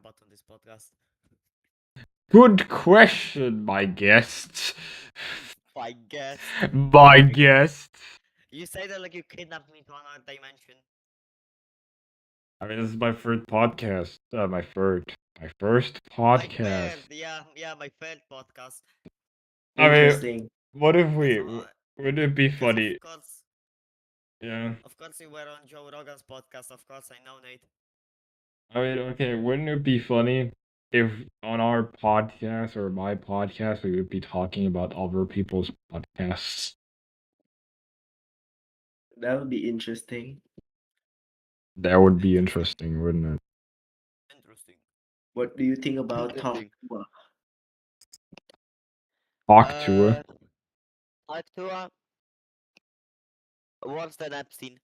about on this podcast? Good question, my guest. I guess. My guest. You say that like you kidnapped me to another dimension. I mean, this is my first podcast. My first My podcast. first, my first podcast. I mean, Interesting. what if Because, would it be because funny? Yeah. of course you were on Joe Rogan's podcast. Of course I know, Nate. I mean, okay, wouldn't it be funny if on our podcast or my podcast we would be talking about other people's podcasts? That would be interesting. That would be interesting, wouldn't it? Interesting. What do you think about Interesting. Talk? Talk to her. Talk to her. Worse than Epstein.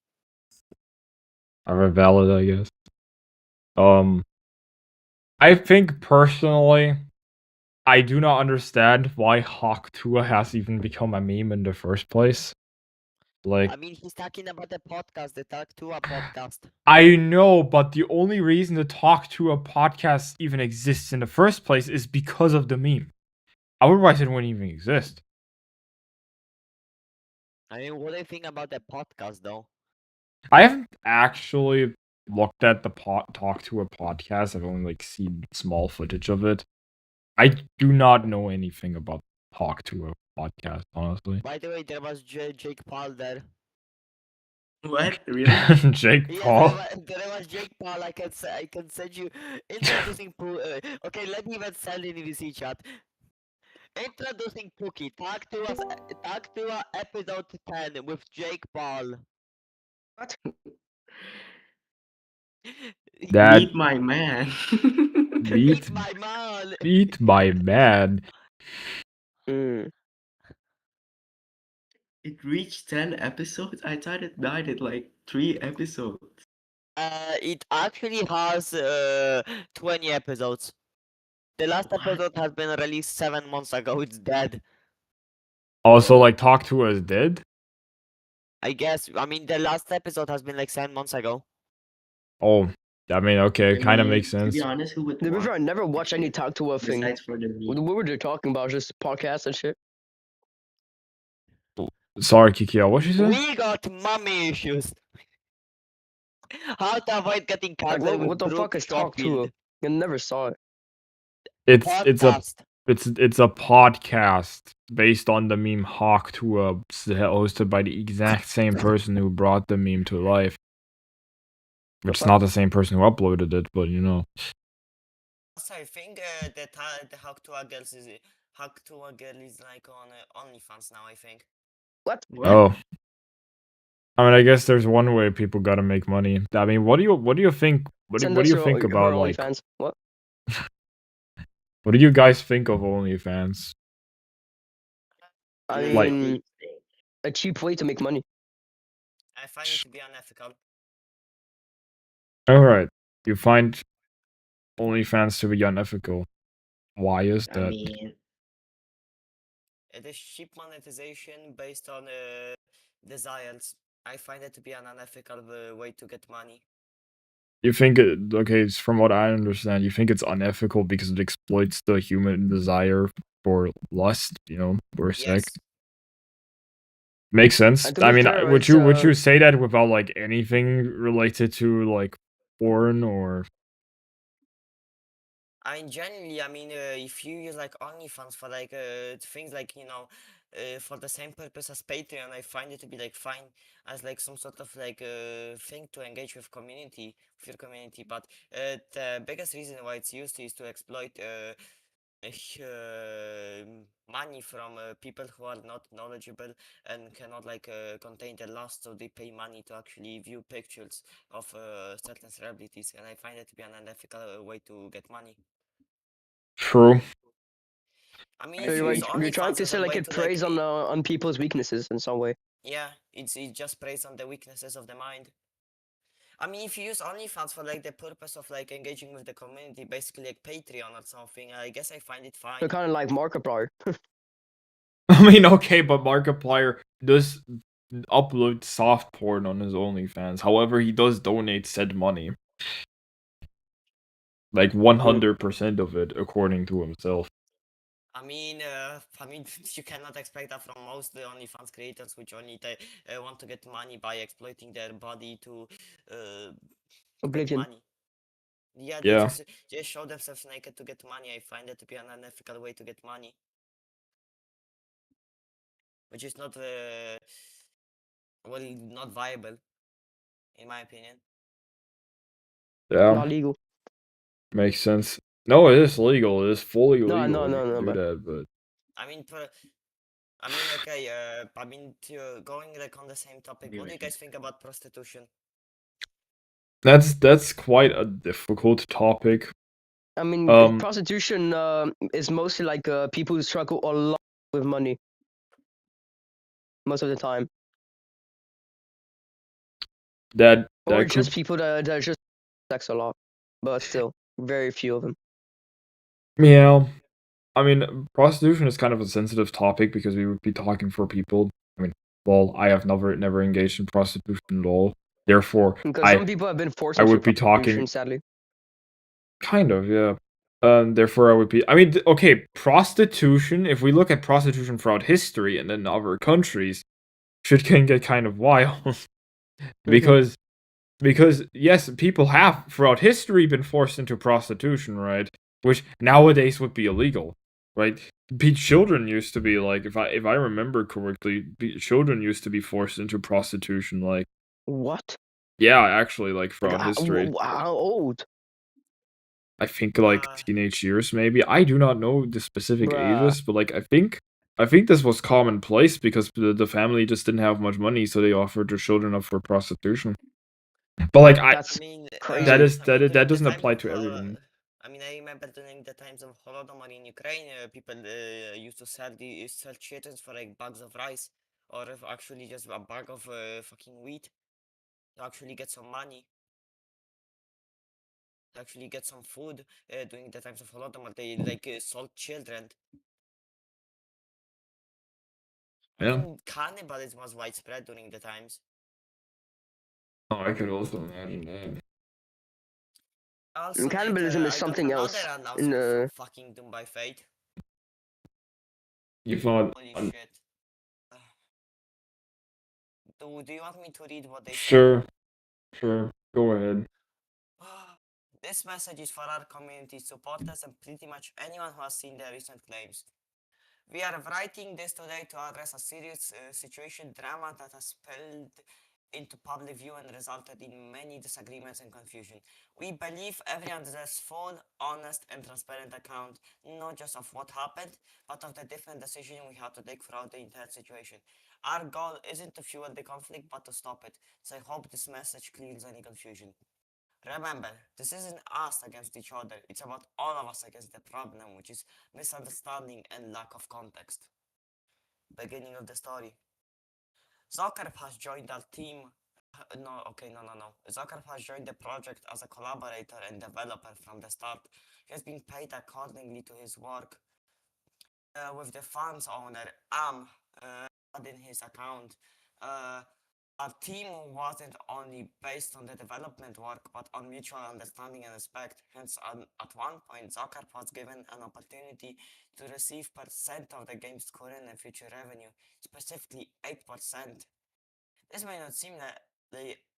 Are valid, I guess. I think personally, I do not understand why Hawk Tua has even become a meme in the first place. Like, I mean, he's talking about the podcast, the Talk to a podcast. I know, but the only reason the Talk to a podcast even exists in the first place is because of the meme. Otherwise, it wouldn't even exist. I mean, what do you think about the podcast, though? I haven't actually looked at the Talk to a podcast. I've only like seen small footage of it. I do not know anything about Talk to a podcast, honestly. By the way, there was Jake Paul there. What? Really? Jake Yes, Paul? there was Jake Paul. I can send you introducing. Okay, let me even send it in the chat. Introducing Pookie. Talk to us. Talk to us. Episode 10 with Jake Paul. What? That Meet my man. Meet my man. Meet my man. It reached 10 episodes? I thought it died at like 3 episodes. It actually has 20 episodes. The last What? episode has been released 7 months ago. It's dead. Also, like, Talk to Us dead? I guess. I mean, the last episode has been like 7 months ago. Oh, I mean, okay, I kind of mean, makes To sense. be honest, who would To be fair, I watch never watched any Talk to a thing. besides for the What meme? were they talking about? Just podcasts and shit. Sorry, Kiki, what you said? We got mommy issues. How to avoid getting Like, cancelled what with the fuck Brooke is Talk to a? Schofield. I never saw it. It's a Podcast. it's a podcast based on the meme Hawk to a hosted by the exact same person who brought the meme to life. Which is not the same person who uploaded it, but you know. So I think the Hack to a Girl is like on OnlyFans now. I think. What? Oh. I mean, I guess there's one way people gotta make money. I mean, what do you think? What do you think about like? OnlyFans? What? What do you guys think of OnlyFans? I Like- mean, a cheap way to make money. I find it to be unethical. Alright, you find OnlyFans to be unethical. Why is I that? mean, It is cheap monetization based on desires. I find it to be an unethical way to get money. You think okay, from what I understand, you think it's unethical because it exploits the human desire for lust, you know, or sex. Yes. Makes sense. And to I be mean, fair, would it's, you say that without like anything related to like porn or? I mean, generally, I mean, if you use like OnlyFans for like things like for the same purpose as Patreon, I find it to be like fine as like some sort of like thing to engage with your community. But the biggest reason why it's used is to exploit money from people who are not knowledgeable and cannot like contain the lust, so they pay money to actually view pictures of certain celebrities, and I find it to be an unethical way to get money. True. I mean, So if you're, you use you're trying OnlyFans to as say a like way it to preys like, on people's weaknesses in some way. yeah, it just preys on the weaknesses of the mind. I mean, if you use OnlyFans for like the purpose of like engaging with the community, basically like Patreon or something, I guess I find it fine. They're kind of like Markiplier. I mean, okay, but Markiplier does upload soft porn on his OnlyFans. However, he does donate said money. Like 100% of it, according to himself. I mean, you cannot expect that from most OnlyFans creators, which only want to get money by exploiting their body to get Oblivion. money. Yeah, Yeah. they show themselves naked to get money. I find that to be an unethical way to get money, which is not not viable, in my opinion. Yeah, Not legal. makes sense. No, it is legal. It is fully No, legal. no, You no, can no, do but that, but okay. Going like on the same topic. What do you guys think about prostitution? that's quite a difficult topic. I mean, prostitution is mostly like people who struggle a lot with money most of the time, That or that just could, people that just sex a lot, but still very few of them. yeah. I mean, prostitution is kind of a sensitive topic because we would be talking for people. I mean, well, I have never engaged in prostitution at all. Therefore, Because some people have been forced into would be prostitution, talking sadly. kind of, yeah. Therefore, I would be. I mean, okay, prostitution. If we look at prostitution throughout history and in other countries, shit can get kind of wild because yes, people have throughout history been forced into prostitution, right? Which nowadays would be illegal, right? Children used to be like, if I remember correctly, children used to be forced into prostitution, like, What? yeah, actually, like Like, throughout history. how old? I think like teenage years, maybe. I do not know the specific Bruh. ages, but like I think this was commonplace because the family just didn't have much money, so they offered their children up for prostitution. But like That's crazy. that doesn't apply to everyone. I mean, I remember during the times of Holodomor in Ukraine, people used to sell children for like bags of rice, or if actually just a bag of fucking wheat to actually get some money, to actually get some food. During the times of Holodomor, they like sold children. I Yeah. mean, cannibalism was widespread during the times. Oh, I could also imagine that. Also, Cannibalism is I got something another else. announcement from fucking Doom by Fate. You thought Holy shit. Do you want me to read what they sure. Go ahead. said? This message is for our community supporters and pretty much anyone who has seen the recent claims. We are writing this today to address a serious situation drama that has spilled into public view and resulted in many disagreements and confusion. We believe everyone deserves full, honest, and transparent account, not just of what happened, but of the different decisions we had to take throughout the entire situation. Our goal isn't to fuel the conflict, but to stop it, so I hope this message clears any confusion. Remember, this isn't us against each other, it's about all of us against the problem, which is misunderstanding and lack of context. Beginning of the story. Zucker has joined our team. No. Zucker has joined the project as a collaborator and developer from the start. He has been paid accordingly to his work. With the funds owner, in his account. Our team wasn't only based on the development work, but on mutual understanding and respect. Hence, at one point, Zucker was given an opportunity to receive percent of the game's current and future revenue, specifically 8%. This may not seem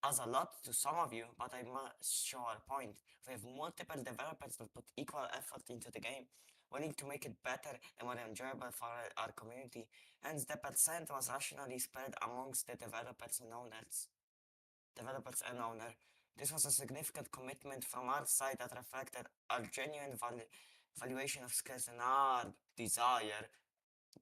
as a lot to some of you, but I must show our point. We have multiple developers that put equal effort into the game, willing to make it better and more enjoyable for our community. Hence, the percent was rationally spread amongst the developers and owners. This was a significant commitment from our side that reflected our genuine valuation of skills and our desire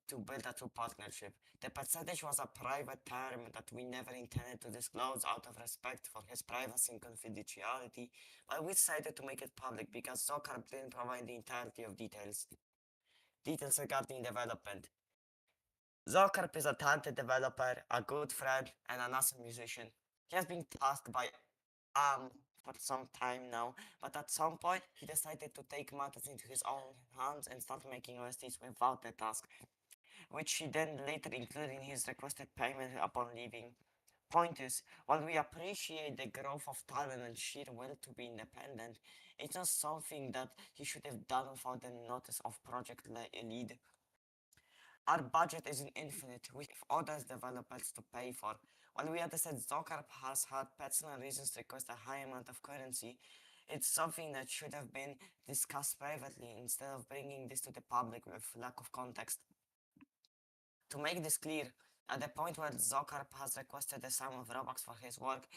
to build a true partnership. The percentage was a private term that we never intended to disclose out of respect for his privacy and confidentiality, but we decided to make it public because Zucker didn't provide the entirety of details. Details regarding development. Zucker is a talented developer, a good friend, and an awesome musician. He has been tasked by for some time now, but at some point he decided to take matters into his own hands and start making OSTs without the task, which he then later included in his requested payment upon leaving. Point is, while we appreciate the growth of talent and sheer will to be independent, It's not something that he should have done without the notice of project lead. Our budget isn't infinite. We have other developers to pay for. While we understand Zokarp has had personal reasons to request a high amount of currency, it's something that should have been discussed privately instead of bringing this to the public with lack of context. To make this clear, at the point where Zokarp has requested a sum of Robux for his work,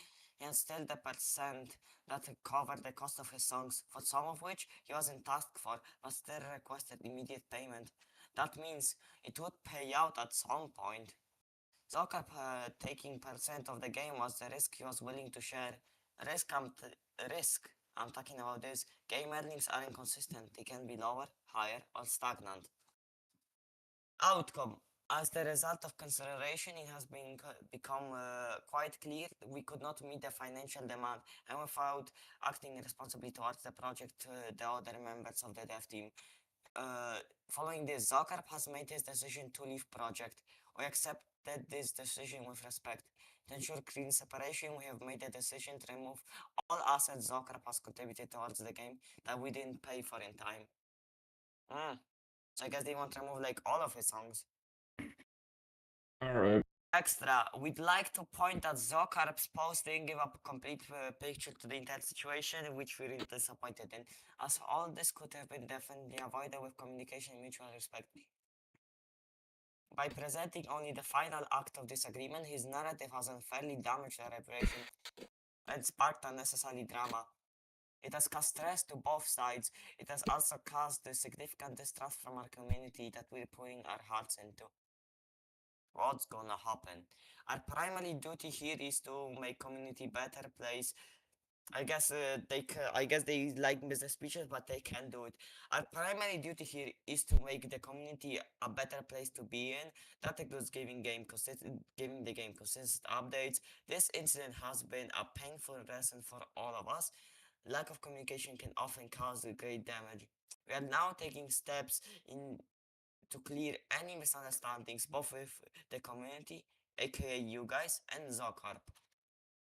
and still the percent that covered the cost of his songs, for some of which he wasn't tasked for, but still requested immediate payment. That means it would pay out at some point. Zokarp taking percent of the game was the risk he was willing to share. Risk I'm talking about this. Game earnings are inconsistent. They can be lower, higher, or stagnant. Outcome. As the result of consideration, it has become quite clear we could not meet the financial demand, and without acting responsibly towards the project, the other members of the dev team. Following this, Zokarp has made his decision to leave project. We accepted this decision with respect. To ensure clean separation, we have made the decision to remove all assets Zokarp has contributed towards the game that we didn't pay for in time. So I guess they want to remove like all of his songs. Alright. Extra, we'd like to point that Zokarp's post didn't give a complete picture to the entire situation, which we're really disappointed in, as all this could have been definitely avoided with communication and mutual respect. By presenting only the final act of this agreement, his narrative has unfairly damaged our reputation and sparked unnecessary drama. It has caused stress to both sides. It has also caused a significant distrust from our community that we're putting our hearts into. What's gonna happen? Our primary duty here is to make community better place. I guess they like business speeches, but they can't do it. Our primary duty here is to make the community a better place to be in. That includes giving the game consistent updates. This incident has been a painful lesson for all of us. Lack of communication can often cause great damage. We are now taking steps to clear any misunderstandings both with the community, aka you guys, and Zokarp.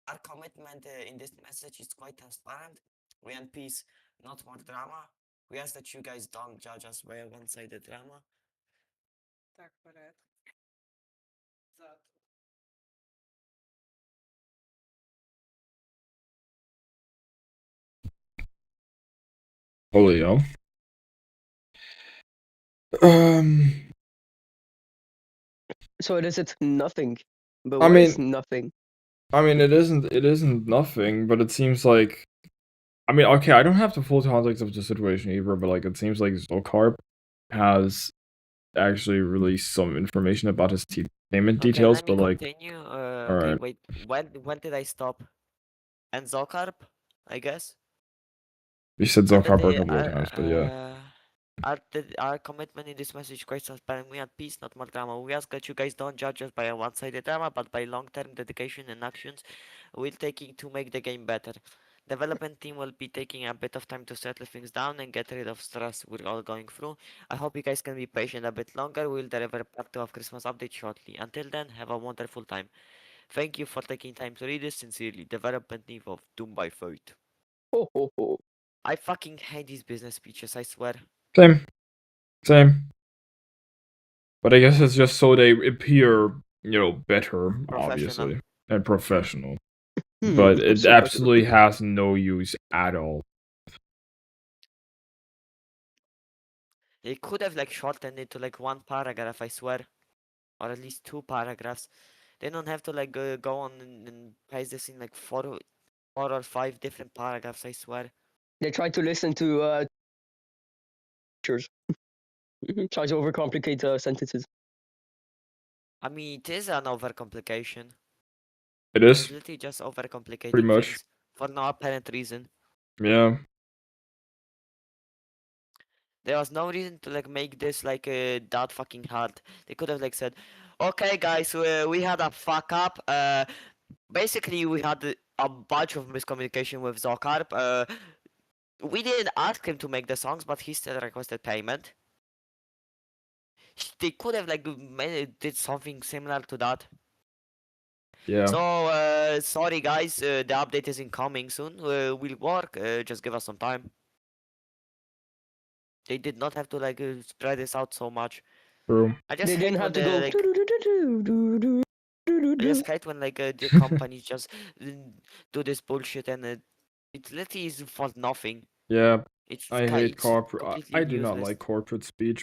Our commitment in this message is quite transparent. We want peace, not more drama. We ask that you guys don't judge us by a one-sided drama. Так, вперед. Зад. Polio. So it is nothing. But I what is mean- nothing? I mean, it isn't nothing, but it seems like, I mean, okay, I don't have the full context of the situation either, but like, it seems like Zokarp has actually released some information about his payment details, let me but like, continue. alright. Wait, when did I stop? And Zokarp, I guess. You said At the Zokarp a day, couple of times, but yeah. Our commitment in this message is quite transparent. We want peace, not more drama. We ask that you guys don't judge us by a one-sided drama, but by long-term dedication and actions we're taking to make the game better. Development team will be taking a bit of time to settle things down and get rid of stress we're all going through. I hope you guys can be patient a bit longer. We'll deliver part 2 of Christmas update shortly. Until then, have a wonderful time. Thank you for taking time to read this. Sincerely, development team of Doom by Fate. Ho ho ho. I fucking hate these business speeches, I swear. Same. But I guess it's just so they appear, better, Professional. obviously, and professional. Hmm, But it super absolutely duper. has no use at all. They could have like shortened it to like one paragraph, I swear, or at least 2 paragraphs. They don't have to like go on and paste this in like 4 or 5 different paragraphs, I swear. They try to listen to teachers. Try to overcomplicate sentences. I mean, it is an overcomplication. It It's is, literally just overcomplicating pretty much. things for no apparent reason. Yeah. There was no reason to like make this like that fucking hard. They could have like said, okay guys, we had a fuck up. Basically we had a bunch of miscommunication with Zokarp. We didn't ask him to make the songs, but he still requested payment. They could have like did something similar to that. Yeah. So sorry guys, the update is incoming soon. We'll work. Just give us some time. They did not have to like spread this out so much. True. I just They hate didn't when have to the go. like I just hate when like the companies just do this bullshit and it literally is for nothing. Yeah, It's I hate it's corporate. completely I do not useless. like corporate speech.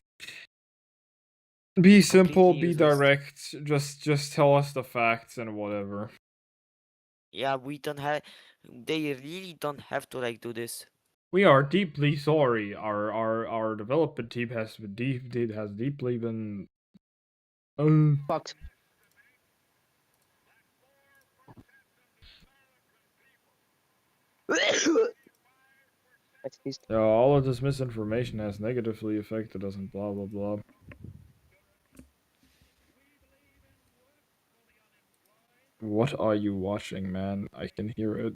Be simple, Completely be useless. direct. Just tell us the facts and whatever. Yeah, we don't have. They really don't have to like do this. We are deeply sorry. Our development team has deeply been. Fucked. Excuse. Yeah, all of this misinformation has negatively affected us and blah blah blah. What are you watching, man? I can hear it.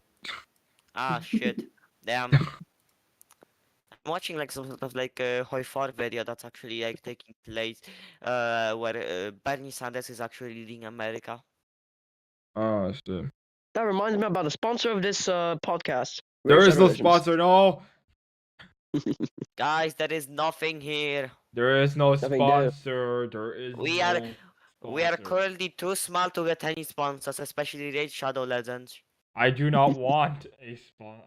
Ah shit. Damn. I'm watching like some sort of like Hoi Far video that's actually like taking place, where Bernie Sanders is actually leading America. Ah, I see. That reminds me about the sponsor of this podcast. There Raid is Shadow no Legends. sponsor. No, Guys, there is nothing here. there is no Nothing there. sponsor. There is We are- no We are sponsor. currently too small to get any sponsors, especially Raid Shadow Legends. I do not want a sponsor.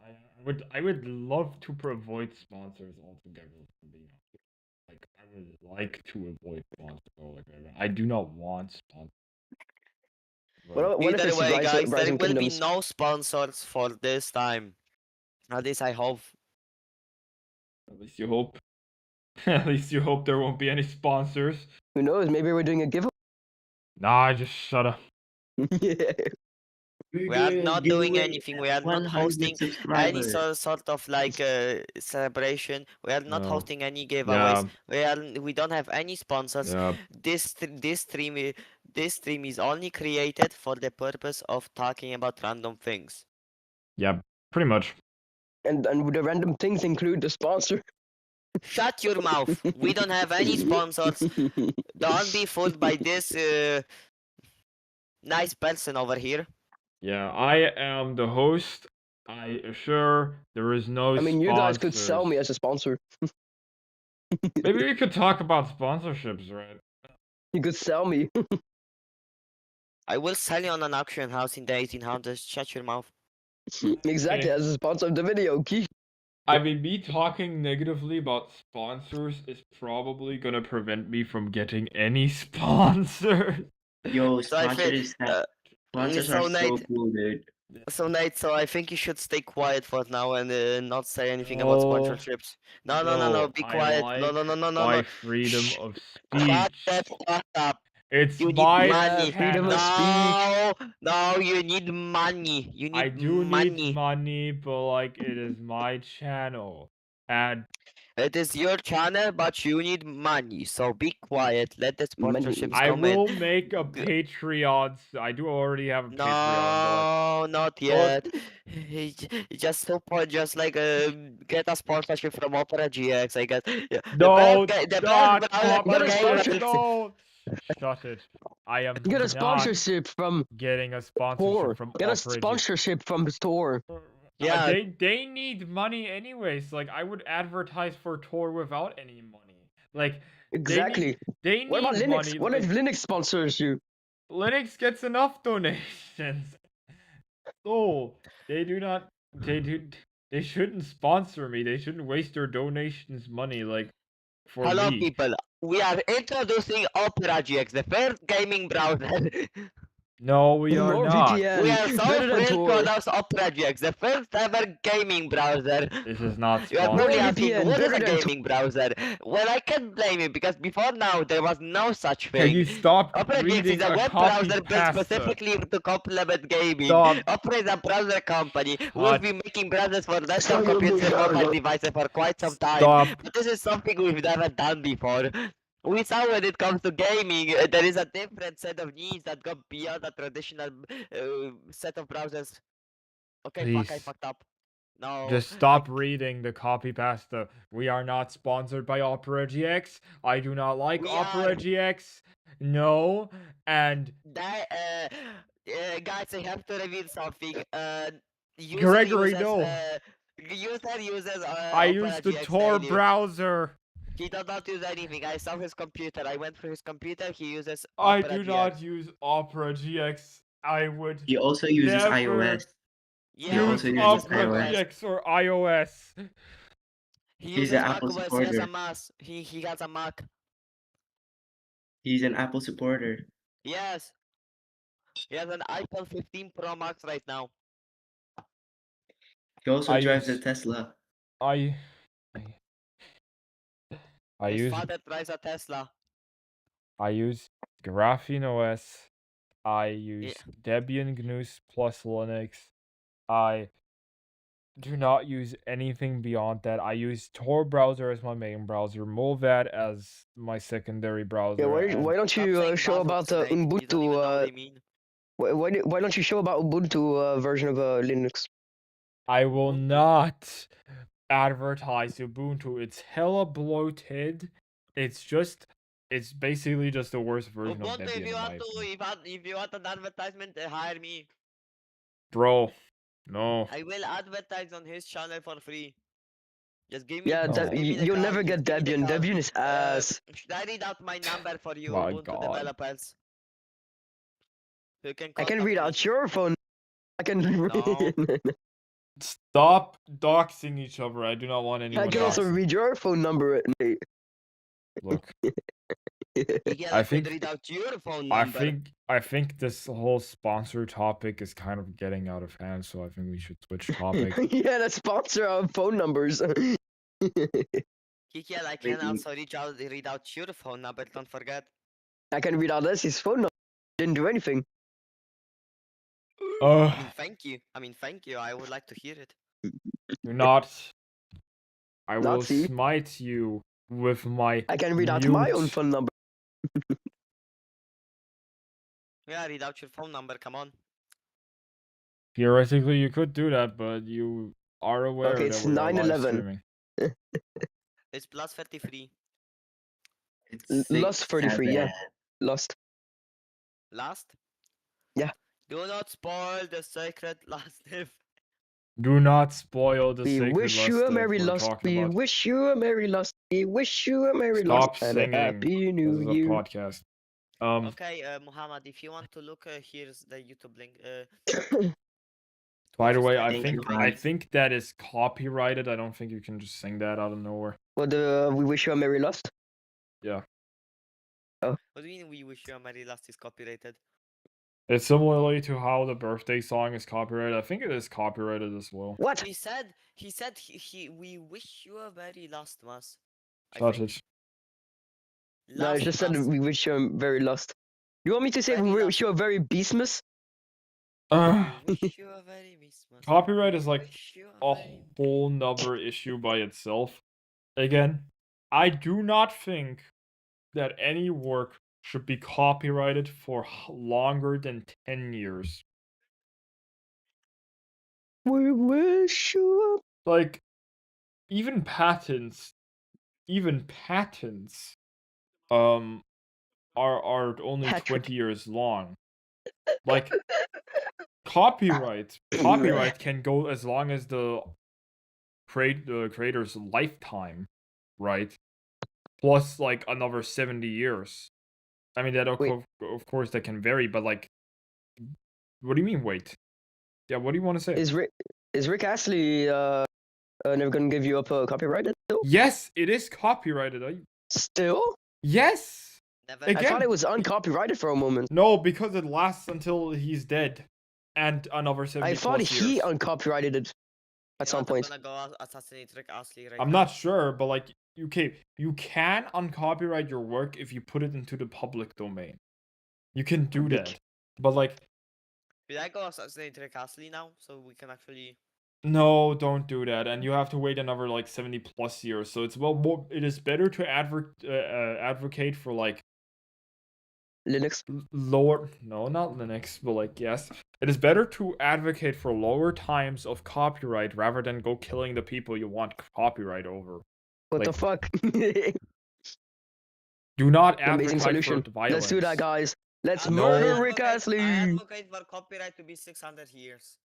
I would love to avoid sponsors altogether. From being honest. Like I would like to avoid sponsors altogether. I do not want sponsors. What if Either it's way, guys, there Rising will be Kingdoms? no sponsors for this time. At least I hope. At least you hope. At least you hope there won't be any sponsors. Who knows? Maybe we're doing a giveaway. Nah, just shut up. Yeah. We are not doing anything. We are not hosting any subscribers. sort of like celebration. We are not No. hosting any giveaways. Yeah, We don't have any sponsors. yeah. This stream is only created for the purpose of talking about random things. Yeah, pretty much. And the random things include the sponsor. Shut your mouth. We don't have any sponsors. Don't be fooled by this nice person over here. Yeah, I am the host. I assure there is no I mean, you guys could sell me sponsors. as a sponsor. Maybe we could talk about sponsorships, right? You could sell me. I will sell you on an auction house in the 1800s. Shut your mouth. Exactly, Okay. as a sponsor of the video. Keith. I mean, me talking negatively about sponsors is probably gonna prevent me from getting any sponsors. Yo, So I feel, sponsors so are so Nate- cool, dude. So Nate, so I think you should stay quiet for now and not say anything about No. sponsorships. No, be I quiet. No, like no. my No. freedom Shh. of Shut speech. the fuck up. It's You need my money. freedom of channel. No, you need money. You need I do money. need money, but like it is my channel. And It is your channel, but you need money. So be quiet. Let the Money. sponsorships I come will in. make a G- Patreon. I do already have a Patreon, No, not yet. Just support, just like get a sponsorship from Opera GX. I guess. Yeah, but no, the not best browser Get a for sponsor- gamers. no. Shut it. I am Get a not sponsorship from getting a Tor. sponsorship from Get a Opera GX. sponsorship from Tor. Yeah. They need money anyways. Like I would advertise for Tor without any money. Like Exactly. they need What about Linux? money. What if Linux sponsors you? Linux gets enough donations. So they do not. They shouldn't sponsor me. They shouldn't waste their donations money like for Hello, me. people. We are introducing Opera GX, the first gaming browser. No, we are More not. VPN. We are so Better than thrilled to Tor. announce Opera GX, the first ever gaming browser. This is not You are sponsored. probably More asking, VPN, what is better a than gaming browser? Well, I can't blame you because before now there was no such Can thing. you stop Opera GX reading is a web copy browser built pasta? specifically to complement gaming. Stop. Opera is a browser company who has Shut. been making browsers for desktop Stop. computers and mobile devices for quite some time. Stop. But this is something we've never done before. We saw when it comes to gaming, there is a different set of needs that go beyond a traditional set of browsers. Okay, fuck, I Please. fucked up. No. Just stop reading the copy pasta. We are not sponsored by Opera GX. I do not like We Opera are. GX. No. And That, guys, I have to reveal something. User Gregory, uses, no. User uses I Opera use the GX Tor daily. browser. He does not use anything. I saw his computer. I went through his computer. He uses I Opera do GX. not use Opera GX. I would He also uses never iOS. Yeah, also use uses Opera iOS. GX or iOS. He He's uses an Apple macOS. He has a supporter. Mac. He has a Mac. He's an Apple supporter. Yes. He has an iPhone 15 Pro Max right now. He also I drives a use- Tesla. I His use father drives a Tesla. Graphene OS. I use Debian GNU plus Linux. I do not use anything beyond that. I use Tor browser as my main browser, Movad as my secondary browser. Yeah, and why don't Stop you saying show about buzzwords, the mate. You don't even know what Ubuntu? they mean. Why don't you show about Ubuntu version of Linux? I will Ubuntu? not advertise Ubuntu. It's hella bloated. It's basically just the worst version of Ubuntu, Debian. if you in want my to, opinion. if you want an advertisement, hire me. Bro, no. I will advertise on his channel for free. Just give me, Yeah, No. just give me the you'll call. never get Just give me the Debian. call. Debian is ass. Should I read out my number for you, My Ubuntu God. developers? You can I can contact read me. out your phone. I can. Stop doxing each other. I do not want anyone I can also doxing. read your phone number. Look, Yeah, I I could think- read out your phone I number. think this whole sponsor topic is kind of getting out of hand, so I think we should switch topic. Yeah, that's sponsor of phone numbers. Kiki, I Wait, can also read out your phone number. Don't forget. I can read out Leslie's phone number. Didn't do anything. I mean, thank you. Thank you. I would like to hear it. Do not. I will Nazi. smite you with my. I can read out my own mute. phone number. Yeah, read out your phone number. Come on. Theoretically, you could do that, but you are aware Okay, that it's we are live 9/11. streaming. It's plus 33. It's Lust 33, yeah. 6, 7. Lost. Last? Yeah. Do not spoil the sacred last name. Do not spoil the We sacred wish lust you a that merry we're lust. talking We about. wish you a merry lust. We wish you a merry Stop lust and singing. a happy new This is a year. podcast. Okay, Muhammad, if you want to look, here's the YouTube link. By the just way, type I in think YouTube I link. think that is copyrighted. I don't think you can just sing that out of nowhere. Well, we wish you a merry lust. What do you mean we wish you a merry last is copyrighted? It's similarly to how the birthday song is copyrighted. I think it is copyrighted as well. What? He said we wish you a very last mass. I Such think. as No, I Last just said mass. we wish you a very lust. You want me to say Very we wish lust. you a very beastmas? We wish you a very Christmas. copyright is like Wish you a very- whole nother issue by itself. Again, I do not think that any work should be copyrighted for longer than 10 years. We wish you Like, even patents, are only Patrick. 20 years long. Like, copyright can go as long as the creator's lifetime, right? Plus like another 70 years. I mean that Wait. of course that can vary, but like, what do you mean wait? Yeah, what do you want to say? Is Rick Astley never gonna give you up copyrighted still? Yes, it is copyrighted. Still? Yes. Never. Again- I thought it was uncopyrighted for a moment. No, because it lasts until he's dead, and another 70 I thought plus he years. uncopyrighted it at some point. I'm gonna go assassinate Rick Astley right I'm now. not sure, but like, you can uncopyright your work if you put it into the public domain. You can do Public. that, but like, Should I go assassinate Rick Astley now so we can actually? no, don't do that, and you have to wait another like 70 plus years. So it's more. It is better to advocate for like Linux. lower. No, not Linux, but like yes, it is better to advocate for lower times of copyright rather than go killing the people you want copyright over. What the Like, fuck? Do not Amazing advocate solution. for violence. Let's do that, guys. Let's I murder No. Rick Astley. I advocate for copyright to be 600 years.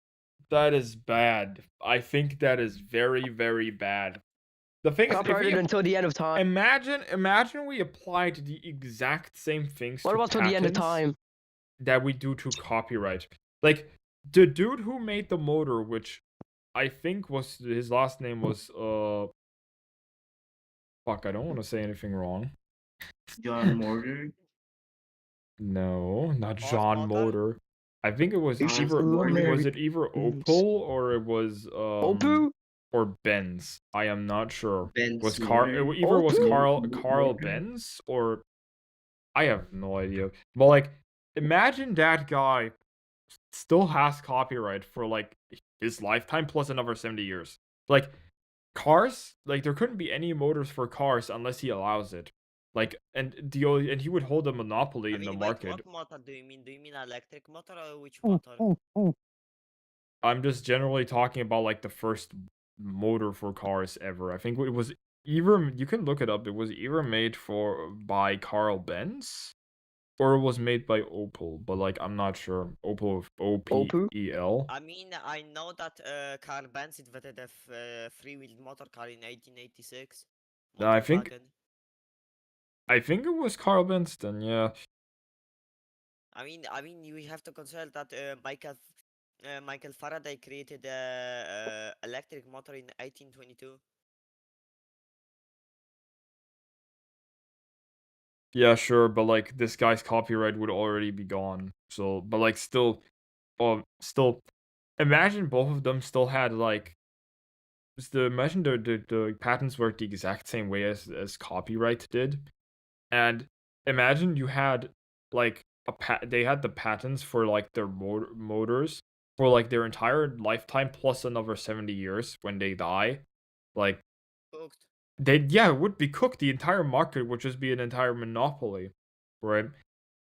That is bad. I think that is very, very bad. the thing is, if Copyrighted we until the end of time. imagine we applied the exact same things What to about till the end of patents time? that we do to copyright. Like the dude who made the motor, which I think was his last name was fuck, I don't want to say anything wrong. John Mortar. No, not Ford John Motor? Motor. I think it was Sounds either familiar. was it either Opel or it was Opel? or Benz. I am not sure. Ben's Was Motor. either was Opel? Carl Motor. Benz or I have no idea. But like imagine that guy still has copyright for like his lifetime plus another 70 years. Like cars, like there couldn't be any motors for cars unless he allows it. Like and he would hold a monopoly I in the mean, wait, market. what motor do you mean? Do you mean electric motor or which motor? I'm just generally talking about like the first motor for cars ever. I think it was either you can look it up. It was either made by Carl Benz or it was made by Opel, but like I'm not sure. Opel with OPEL. I mean, I know that Carl Benz invented a three-wheeled motor car in 1886. No, I think- Motorwagen. I think it was Carl Benz then, yeah. I mean, you have to consider that Michael Faraday created electric motor in 1822. Yeah, sure, but like this guy's copyright would already be gone. So, but like still imagine both of them still had like imagine the patents worked the exact same way as copyright did. And imagine you had like they had the patents for like their motors for like their entire lifetime plus another 70 years when they die. Like Cooked. it would be cooked. The entire market would just be an entire monopoly, right?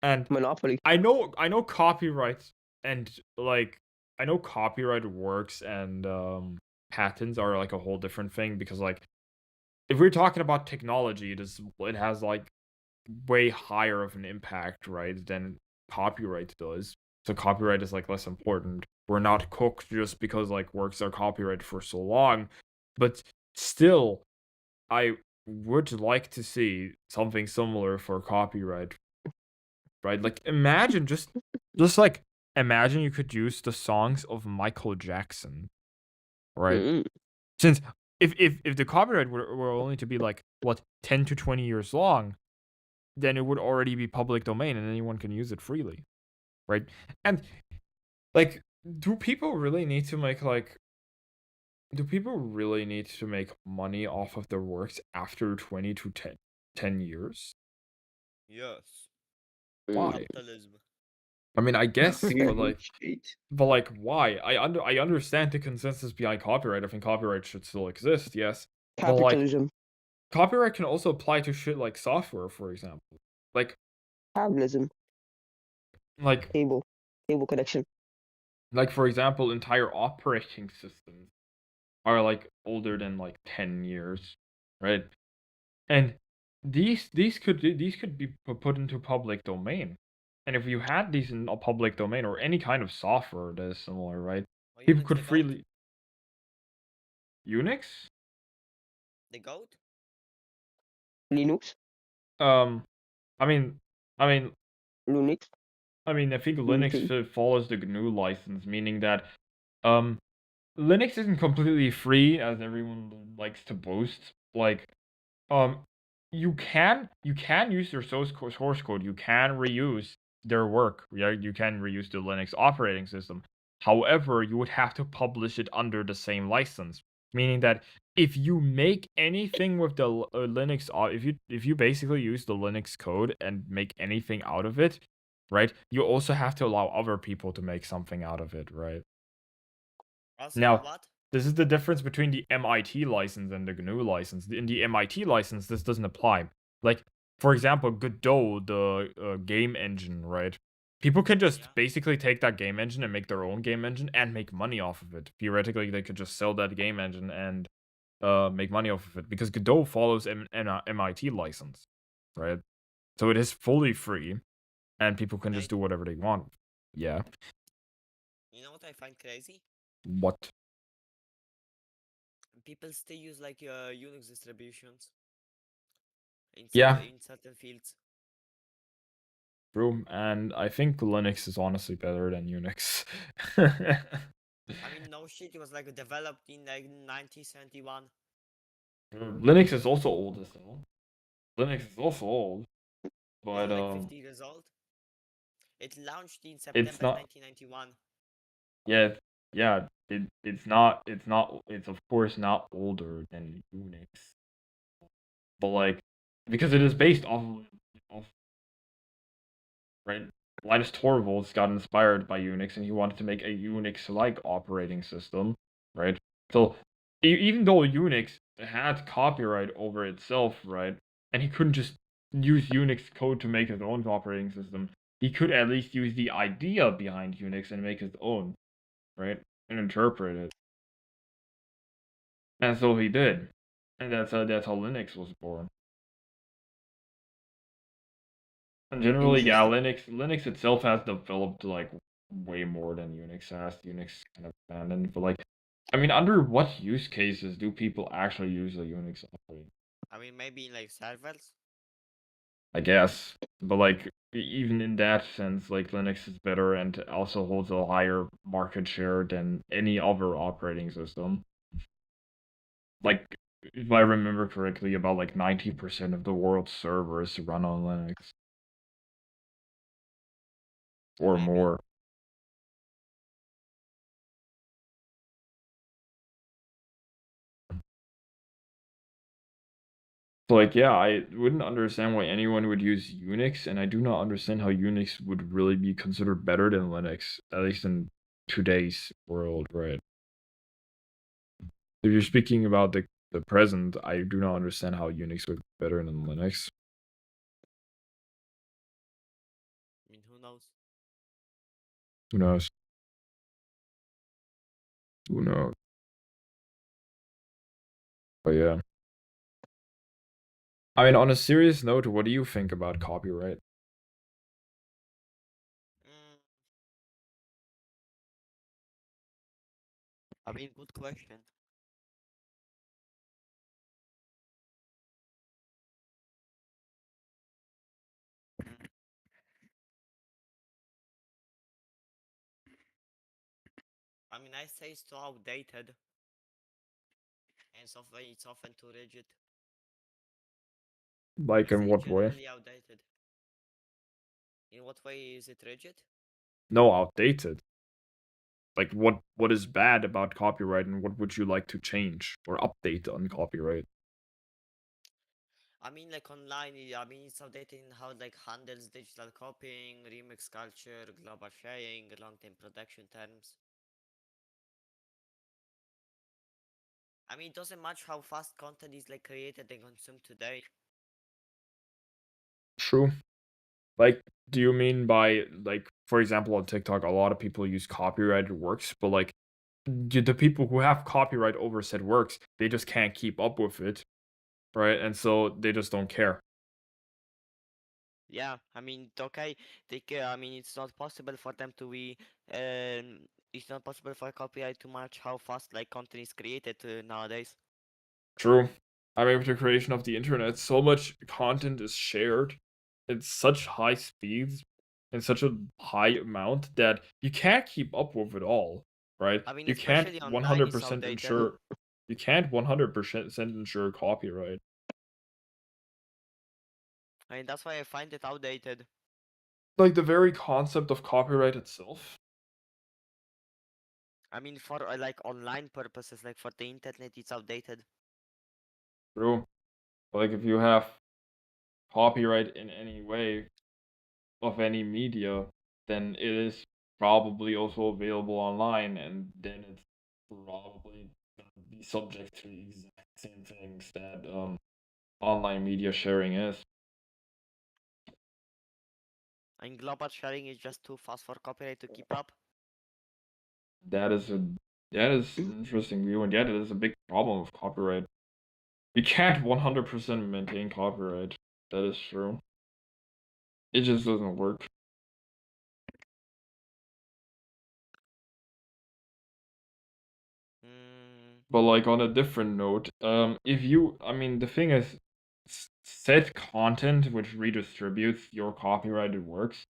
And Monopoly. I know copyright and like I know copyright works and patents are like a whole different thing because like if we're talking about technology, it has like way higher of an impact, right, than copyright does. So copyright is like less important. We're not cooked just because like works are copyrighted for so long, but still I would like to see something similar for copyright. Right? Like imagine just like imagine you could use the songs of Michael Jackson. Right? Mm-mm. Since if the copyright were only to be like what 10 to 20 years long, then it would already be public domain and anyone can use it freely. Right? And like do people really need to make money off of their works after 20 to 10 years? Yes. Why? Capitalism. I mean, I guess, Copyright but like, why? I understand the consensus behind copyright. I think copyright should still exist, yes. But like, Capitalism. copyright can also apply to shit like software, for example. Like, Capitalism. Cable connection. like for example, entire operating systems are like older than like 10 years, right? And these could be put into public domain. And if you had these in a public domain or any kind of software that is similar, right? Oh, People Unix, could the goat? freely Unix? The goat? Linux. I mean, Linux. I think Mhm. Linux follows the GNU license, meaning that Linux isn't completely free as everyone likes to boast. Like, you can use their source code. You can reuse their work. Yeah, you can reuse the Linux operating system. However, you would have to publish it under the same license, meaning that if you make anything with the Linux, if you basically use the Linux code and make anything out of it, right? You also have to allow other people to make something out of it, right? Also, Now, what? this is the difference between the MIT license and the GNU license. In the MIT license, this doesn't apply. Like, for example, Godot, the game engine, right? People can just Yeah. basically take that game engine and make their own game engine and make money off of it. Theoretically, they could just sell that game engine and make money off of it because Godot follows an MIT license, right? So it is fully free, and people can just do whatever they want. Yeah. You know what I find crazy? What? people still use like Unix distributions Yeah. in certain fields. True, and I think Linux is honestly better than Unix. I mean, no shit, it was like developed in like 1971. Linux is also old as hell. Linux is also old, Yeah, but like 50 years old. It launched in it's September not. 1991. Yeah, yeah. It's not. It's not. It's of course not older than Unix, but like because it is based off right. Linus Torvalds got inspired by Unix, and he wanted to make a Unix-like operating system, right? So even though Unix had copyright over itself, right, and he couldn't just use Unix code to make his own operating system, he could at least use the idea behind Unix and make his own, right, and interpret it. And so he did, and that's how Linux was born. And generally, yeah, Linux itself has developed like way more than Unix has. Unix kind of abandoned, but like, I mean, under what use cases do people actually use a Unix operating? I mean, maybe in like servers. I guess, but like, even in that sense, like Linux is better and also holds a higher market share than any other operating system. Like, if I remember correctly, about like 90% of the world's servers run on Linux or Maybe. more. So like, yeah, I wouldn't understand why anyone would use Unix, and I do not understand how Unix would really be considered better than Linux, at least in today's world, right? If you're speaking about the present, I do not understand how Unix would be better than Linux. I mean, who knows? Who knows? Who knows? But yeah. I mean, on a serious note, what do you think about copyright? Mm, I mean, good question. Mm, I mean, I say it's too outdated, and it's often too rigid. Like, I in say what way? generally outdated. In what way is it rigid? No, outdated. Like, what is bad about copyright, and what would you like to change or update on copyright? I mean, like online, I mean, it's outdated in how it like handles digital copying, remix culture, global sharing, long-term production terms. I mean, it doesn't match how fast content is like created and consumed today. True. Like, do you mean by, like, for example, on TikTok, a lot of people use copyrighted works, but like, the people who have copyright over said works, they just can't keep up with it, right? And so they just don't care. Yeah, I mean, okay, I mean, it's not possible for them to be, it's not possible for copyright to match how fast like content is created nowadays. True. I mean, with the creation of the internet, so much content is shared at such high speeds and such a high amount that you can't keep up with it all, right? I mean, You can't especially online, it's 100% outdated. ensure you can't 100% ensure copyright. I mean, that's why I find it outdated. Like the very concept of copyright itself. I mean, for like online purposes, like for the internet, it's outdated. True. Like if you have copyright in any way of any media, then it is probably also available online, and then it's probably gonna be subject to the exact same things that online media sharing is. And global sharing is just too fast for copyright to keep up. That is an interesting view, and yeah, that is a big problem with copyright. You can't 100% maintain copyright. That is true. It just doesn't work. Mm, But like on a different note, if you, I mean, the thing is, said content which redistributes your copyrighted works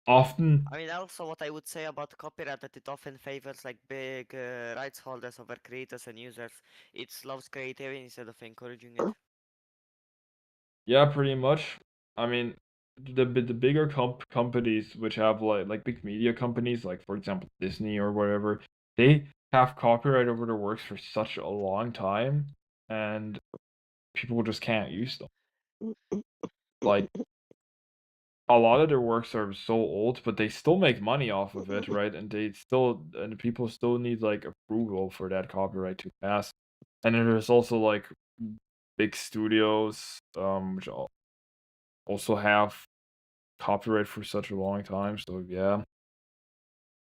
often. I mean, also what I would say about copyright that it often favors like big rights holders over creators and users. It slows creativity instead of encouraging it. Yeah, pretty much. I mean, the bigger companies which have like big media companies, like for example Disney or whatever, they have copyright over their works for such a long time, and people just can't use them. Like a lot of their works are so old, but they still make money off of it, right? And people still need like approval for that copyright to pass. And then there's also like big studios, which also have copyright for such a long time. So yeah,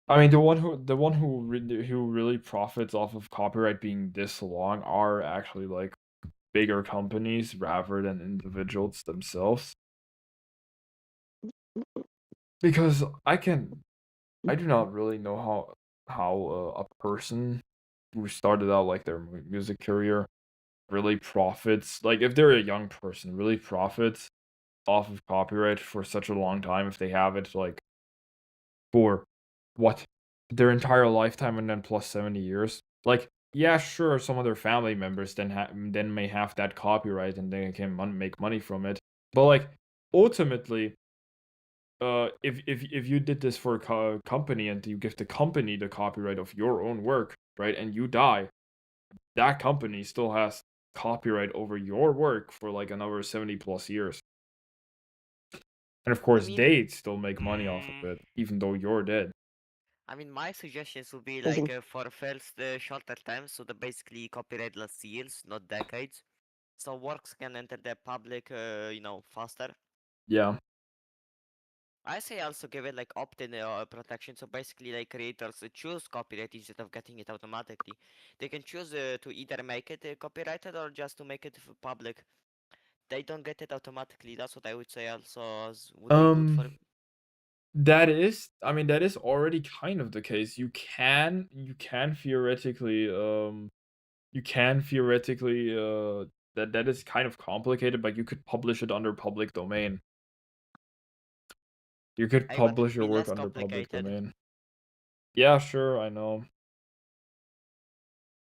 I mean the one who really profits off of copyright being this long are actually like bigger companies rather than individuals themselves. Because I do not really know how a person who started out like their music career really profits. Like if they're a young person, really profits off of copyright for such a long time if they have it like for what their entire lifetime and then plus 70 years. Like yeah, sure, some of their family members then may have that copyright and they can make money from it. But like ultimately if you did this for a company and you give the company the copyright of your own work, right, and you die, that company still has copyright over your work for like another 70 plus years. And of course, mean, they still make money off of it, even though you're dead. I mean, my suggestions would be Listen. like for first shorter time, so the basically copyright lasts years, not decades. So works can enter the public, faster. Yeah. I say also give it like opt-in protection. So basically, like creators choose copyright instead of getting it automatically. They can choose to either make it copyrighted or just to make it public. They don't get it automatically. That's what I would say. Also, would be good for. That is, I mean, that is already kind of the case. You can theoretically, that is kind of complicated, but you could publish it under public domain. You could Hey, but publish it'd your be work less under public complicated. domain. Yeah, sure, I know.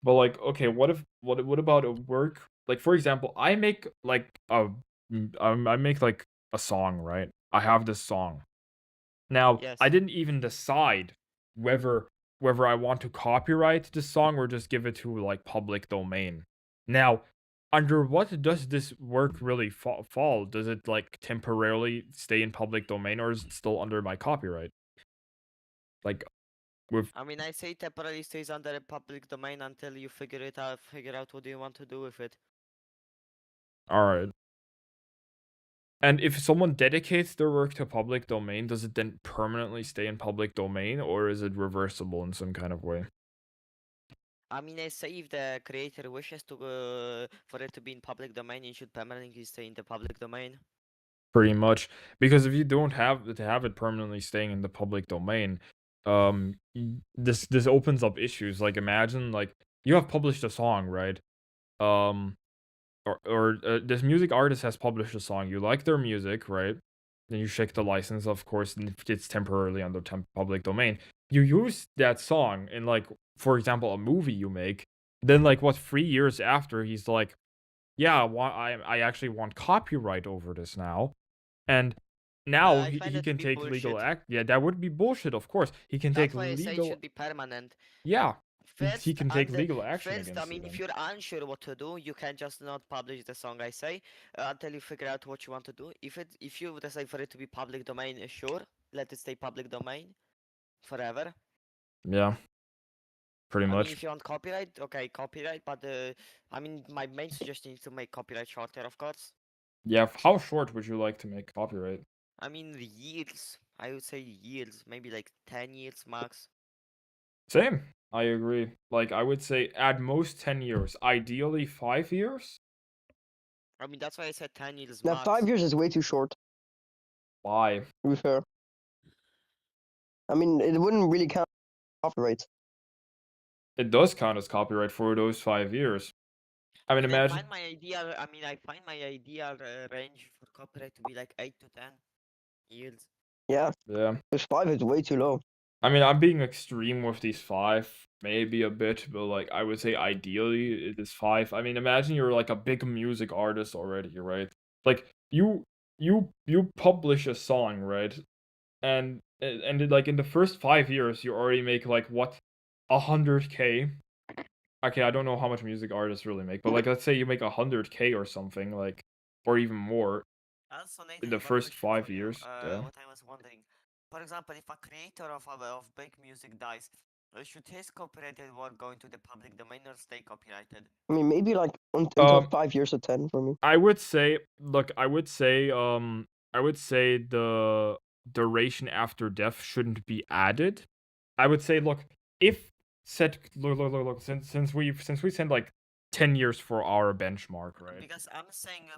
But like, okay, what about a work? Like, for example, I make like I make like a song, right? I have this song. Now, Yes. I didn't even decide whether I want to copyright the song or just give it to like public domain. Now, under what does this work really fall? Does it like temporarily stay in public domain or is it still under my copyright? Like with I mean, I say temporarily stays under the public domain until you figure out what you want to do with it. all right. And if someone dedicates their work to public domain, does it then permanently stay in public domain or is it reversible in some kind of way? I mean, I say if the creator wishes to for it to be in public domain, it should permanently stay in the public domain. Pretty much, because if you don't have it permanently staying in the public domain, this opens up issues. Like imagine like you have published a song, right? This music artist has published a song. You like their music, right? Then you check the license, of course, and if it's temporarily under public domain. You use that song in like, for example, a movie you make. Then like what 3 years after, he's like, yeah, I actually want copyright over this now. And now I find he that to can be take legal bullshit. act. Yeah, that would be bullshit, of course. He can take That's why I say it legal. should be permanent. Yeah, First, he can take and legal action first, I against mean, you. if you're unsure what to do, you can just not publish the song. I say until you figure out what you want to do. If you decide for it to be public domain, sure, let it stay public domain forever. Yeah, pretty I mean, much. if you want copyright, okay, copyright. But I mean, my main suggestion is to make copyright shorter, of course. Yeah, how short would you like to make copyright? I mean, years. I would say years, maybe like 10 years max. Same. I agree. Like I would say at most 10 years. Ideally 5 years. I mean, that's why I said 10 years Now, max. 5 years is way too short, Why? to be fair. I mean, it wouldn't really count copyright. it does count as copyright for those 5 years. I mean, I imagine. find my ideal. I find my ideal range for copyright to be like 8 to 10 years. Yeah, Yeah. because 5 is way too low. I mean, I'm being extreme with these 5, maybe a bit, but like I would say ideally it is 5. I mean, imagine you're like a big music artist already, right? Like you publish a song, right? And like in the first 5 years you already make like what 100K. Okay, I don't know how much music artists really make, but like let's say you make 100K or something, like, or even more Also, in Nathan, the I have a first question 5 for you. years. Yeah. What I was wondering, for example, if a creator of big music dies, should his copyrighted work go into the public domain or stay copyrighted? I mean, maybe like until Um, 5 years or 10 for me. I would say, look, I would say the duration after death shouldn't be added. I would say, look, if said look, since we sent like 10 years for our benchmark, right? Because I'm saying,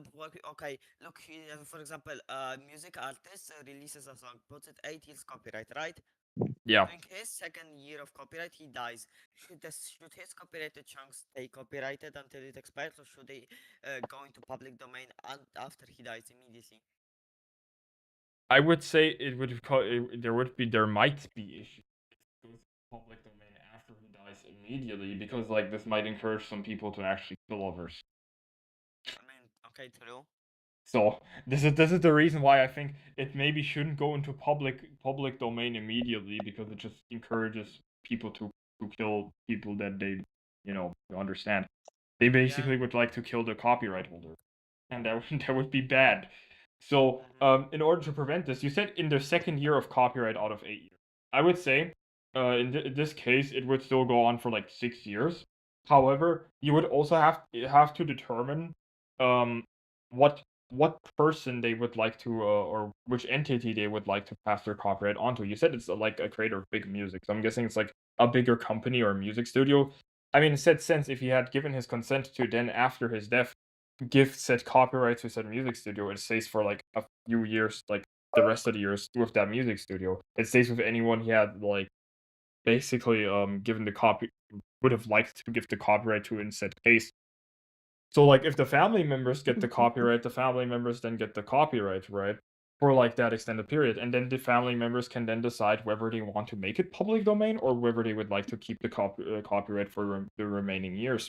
okay, look, for example, music artist releases a song, puts it 8 years copyright, right? Yeah. During his second year of copyright, he dies. Should his copyrighted chunks stay copyrighted until it expires, or should they go into public domain after he dies immediately? I would say there might be issues with public domain after he dies immediately, because like this might encourage some people to actually kill others. I mean, okay, true. So this is the reason why I think it maybe shouldn't go into public domain immediately, because it just encourages people to kill people that they understand. They basically would like to kill the copyright holder, and that would be bad. So in order to prevent this, you said in the second year of copyright out of 8 years. I would say in this case it would still go on for like 6 years. However, you would also have to determine what person they would like to or which entity they would like to pass their copyright onto. You said it's like a creator of big music, so I'm guessing it's like a bigger company or a music studio. I mean, it said sense if he had given his consent to then after his death give said copyright to said music studio, it stays for like a few years, like the rest of the years with that music studio. It stays with anyone he had like basically given the copy would have liked to give the copyright to in said case. So like if the family members get the copyright, the family members then get the copyright, right? For like that extended period. And then the family members can then decide whether they want to make it public domain or whether they would like to keep the copyright for the remaining years.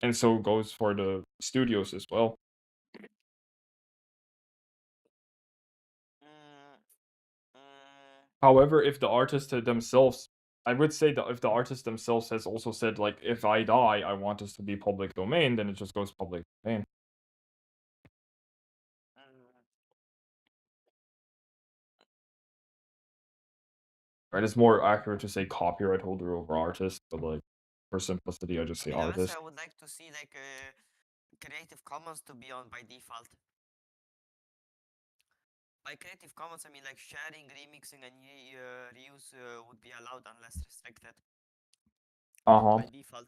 And so goes for the studios as well. However, if the artist themselves, I would say that if the artist themselves has also said like, if I die, I want this to be public domain, then it just goes public domain. Right, it's more accurate to say copyright holder over artist, but like for simplicity, I just say Honestly, artist. I would like to see like Creative Commons to be on by default. By Creative Commons, I mean like sharing, remixing, and reuse would be allowed unless restricted by default.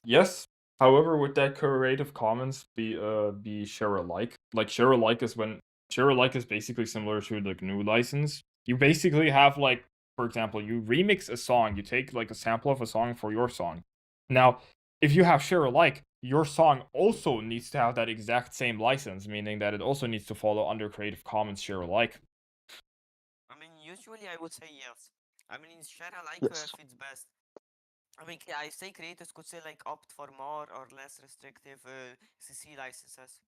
Yes. However, would that Creative Commons be share alike? Like share alike is when share alike is basically similar to the GNU license. You basically have like, for example, you remix a song, you take like a sample of a song for your song. Now, if you have share alike, your song also needs to have that exact same license, meaning that it also needs to follow under Creative Commons share alike. I mean, usually I would say yes. I mean, share alike Yes. fits best. I mean, I say creators could say like opt for more or less restrictive CC licenses.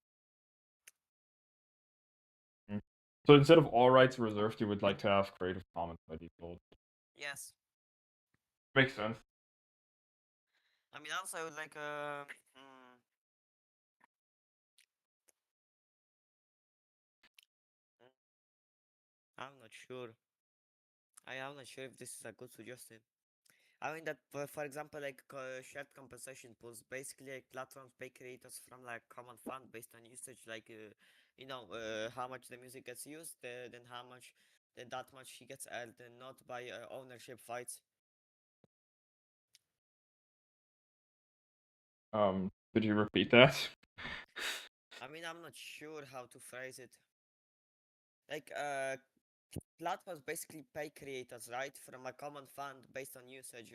So instead of all rights reserved, you would like to have Creative Commons by default. Yes. Makes sense. I mean, also I would like I'm not sure. I am not sure if this is a good suggestion. I mean that, for example, like shared compensation pools, basically like platforms pay creators from like common fund based on usage, like how much the music gets used, then how much, then that much he gets earned, and not by ownership fights. Could you repeat that? I mean, I'm not sure how to phrase it. Like platforms basically pay creators, right, from a common fund based on usage.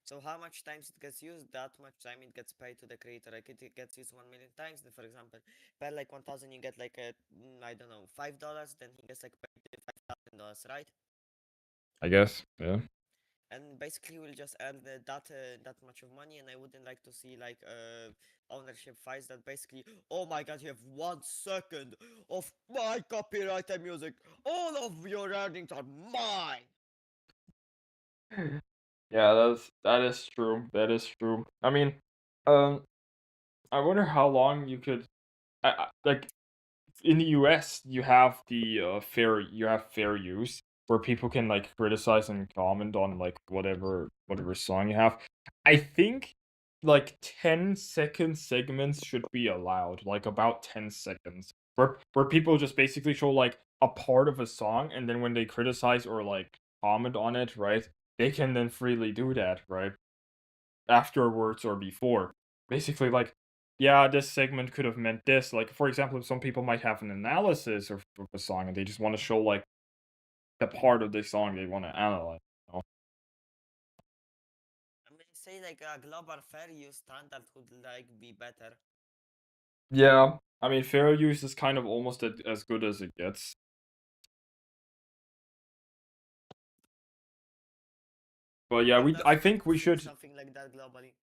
So how much times it gets used, that much time it gets paid to the creator. Like it gets used 1 million times. Then, for example, per like 1,000, you get like I don't know, $5. Then he gets like paid $5,000, right? I guess. Yeah. And basically we'll just earn that much of money. And I wouldn't like to see like ownership fights that basically, oh my god, you have 1 second of my copyrighted music, all of your earnings are mine. Yeah, that is true. That is true. I mean, I wonder how long you could, like, in the US, you have the fair use where people can like criticize and comment on like whatever song you have. I think like 10-second segments should be allowed, like about 10 seconds, where people just basically show like a part of a song, and then when they criticize or like comment on it, right, they can then freely do that, right, afterwards or before. Basically, like, yeah, this segment could have meant this. Like, for example, some people might have an analysis of a song and they just want to show like the part of the song they want to analyze. You know? I mean, say like a global fair use standard would like be better. Yeah, I mean, fair use is kind of almost as good as it gets. But yeah, But I that's think we like seeing should. something like that globally.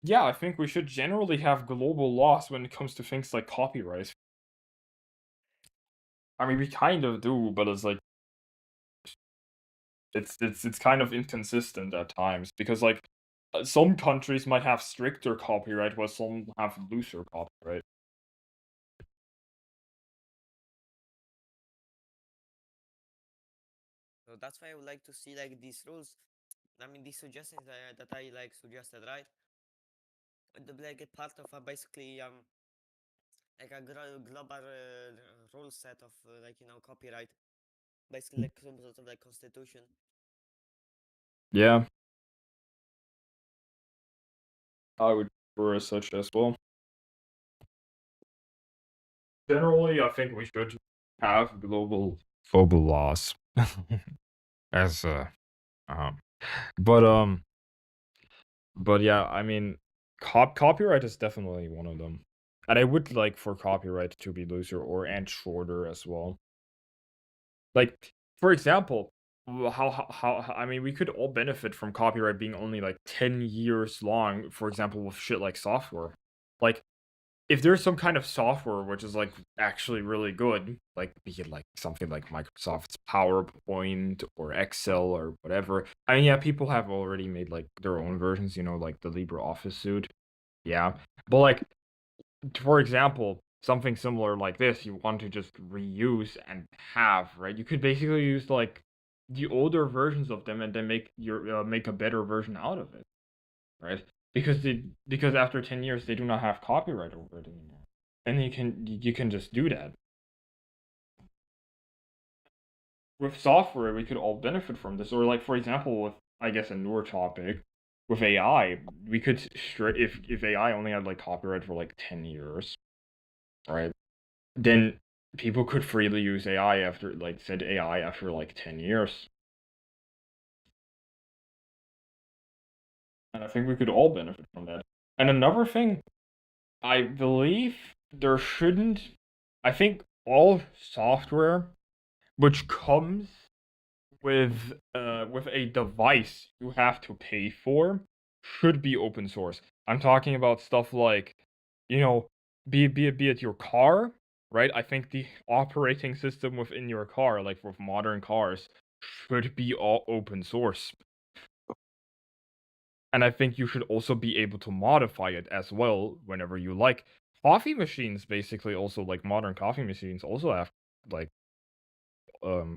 Yeah, I think we should generally have global laws when it comes to things like copyright. I mean, we kind of do, but it's like it's kind of inconsistent at times because like some countries might have stricter copyright while some have looser copyright. So that's why I would like to see like these rules. I mean, these suggestions that I like suggested, right? To be like a part of a basically like a global rule set of like copyright, basically like some sort of like constitution. Yeah, I would prefer as such as well. Generally, I think we should have global laws. as um but yeah, I mean copyright is definitely one of them. And I would like for copyright to be looser or and shorter as well. Like, for example, I mean, we could all benefit from copyright being only like 10 years long, for example, with shit like software. Like, if there's some kind of software which is like actually really good, like be it like something like Microsoft's PowerPoint or Excel or whatever. I mean, yeah, people have already made like their own versions, like the LibreOffice suite. Yeah. But like, for example, something similar like this, you want to just reuse and have, right? You could basically use like the older versions of them and then make a better version out of it, right? Because after 10 years they do not have copyright over it anymore. And you can just do that. With software, we could all benefit from this. Or like for example, with I guess a newer topic, with AI, we could if AI only had like copyright for like 10 years, right? Then people could freely use AI after like 10 years. And I think we could all benefit from that. And another thing, I believe there shouldn't. I think all software which comes with a device you have to pay for should be open source. I'm talking about stuff like, be it your car, right? I think the operating system within your car, like with modern cars, should be all open source. And I think you should also be able to modify it as well whenever you like. Coffee machines, basically, also like modern coffee machines, also have like